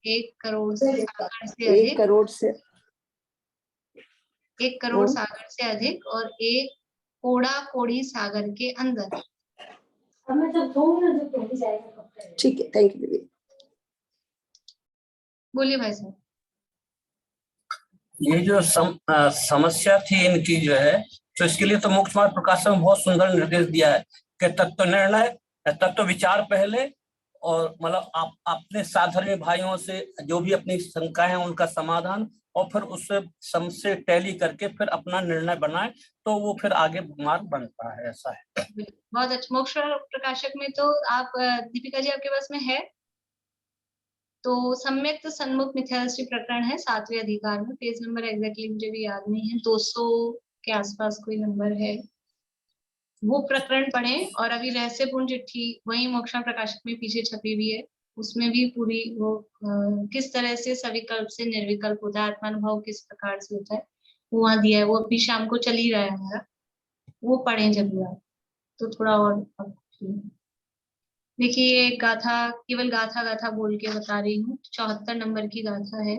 1 करोड़ सागर से अधिक, 1 करोड़ से 1 करोड़ सागर से अधिक और 1 कोड़ा कोड़ी सागर के अंदर। ठीक है, थैंक यू। बोलिए भाई साहब। ये जो समस्या थी इनकी जो है, तो इसके लिए तो मोक्ष मार्ग प्रकाशन में बहुत सुंदर निर्देश दिया है कि तत्व निर्णय, तत्व विचार पहले, और मतलब आप अपने साधर्मी भाइयों से जो भी अपनी शंकाएं हैं उनका समाधान, और फिर उससे समझ टैली करके फिर अपना निर्णय बनाए, तो वो फिर आगे मार्ग बनता है। ऐसा है। बहुत अच्छा। मोक्ष प्रकाशक में तो आप दीपिका जी आपके पास में है, तो सम्यक सन्मुख मिथ्यादृष्टि प्रकरण है 7वें अधिकार में, पेज नंबर एग्जैक्टली मुझे भी याद नहीं है, 200 के आसपास कोई नंबर है। वो प्रकरण पढ़ें। और अभी रहस्यपूर्ण चिट्ठी वही मोक्षा प्रकाशक में पीछे छपी हुई है, उसमें भी पूरी वो किस तरह से सविकल्प से निर्विकल्प होता है, आत्मानुभव किस प्रकार से होता है, वहां दिया है। वो अभी शाम को चल ही रहा है हमारा, वो पढ़ें जब आप, तो थोड़ा और। देखिए ये गाथा, केवल गाथा गाथा बोल के बता रही हूँ, 74 नंबर की गाथा है।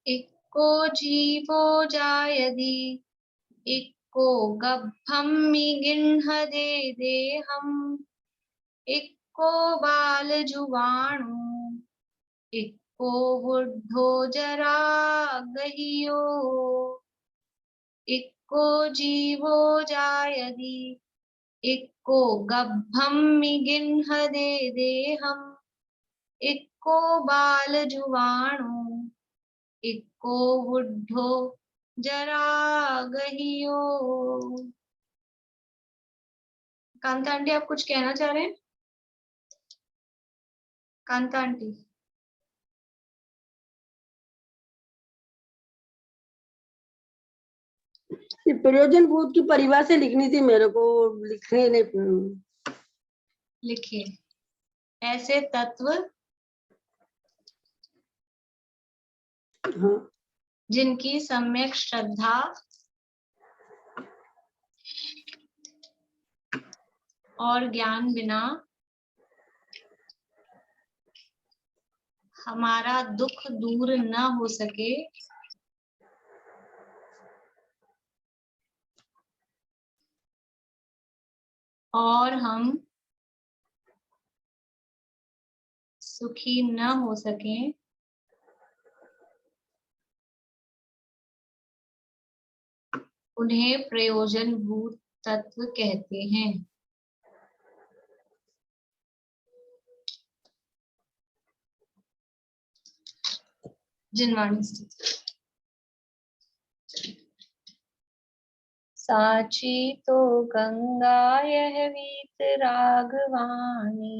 इक्को जीवो जायदि, इक्को गभ्भं मिगिन्हदे देहम्, इक्को बालजुवाणु, इक्को वृद्धो जरा गहियो, इक्को जीवो जायदि, इक्को गभ्भं मिगिन्हदे देहम्, इक्को बालजुवाणु, इक्को वृद्धो जरा गहियो। कांता आंटी आप कुछ कहना चाह रहे हैं? कांता आंटी। प्रयोजन बोध की परिभाषा लिखनी थी मेरे को, लिखने नहीं। लिखिए, ऐसे तत्व हाँ। जिनकी सम्यक श्रद्धा और ज्ञान बिना हमारा दुख दूर न हो सके, और हम सुखी न हो सकें, उन्हें प्रयोजनभूत तत्व कहते हैं। जिनवाणी स्थिति। साची तो गंगा यह वीत रागवानी,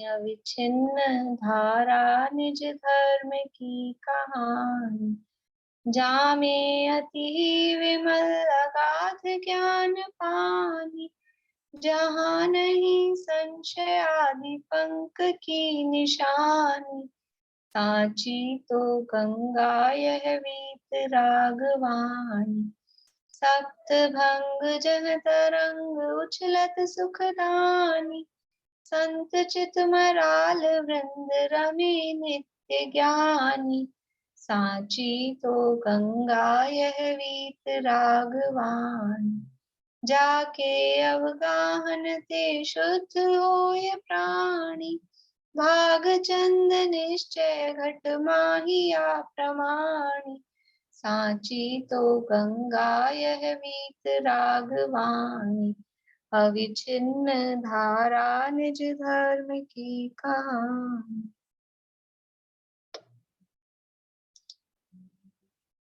अविच्छिन्न धारा निज धर्म की कहानी। जामे अति विमल अगाध ज्ञान पानी, जहाँ नहीं संशय आदि पंक की निशानी। साची तो गंगा यह वीत रागवानी, सप्त भंग जह तरंग उछलत सुखदानी। संत चित मराल वृंद रमे नित्य ज्ञानी। साची तो गंगा यह वीत रागवानी, जाके अवगाहन ते शुद्ध होय प्राणी। भाग चंद निश्चय घट माहिया प्रमाणी। साची तो गंगा यह वीत रागवानी, अविच्छिन्न धारा निज धर्म की कहानी।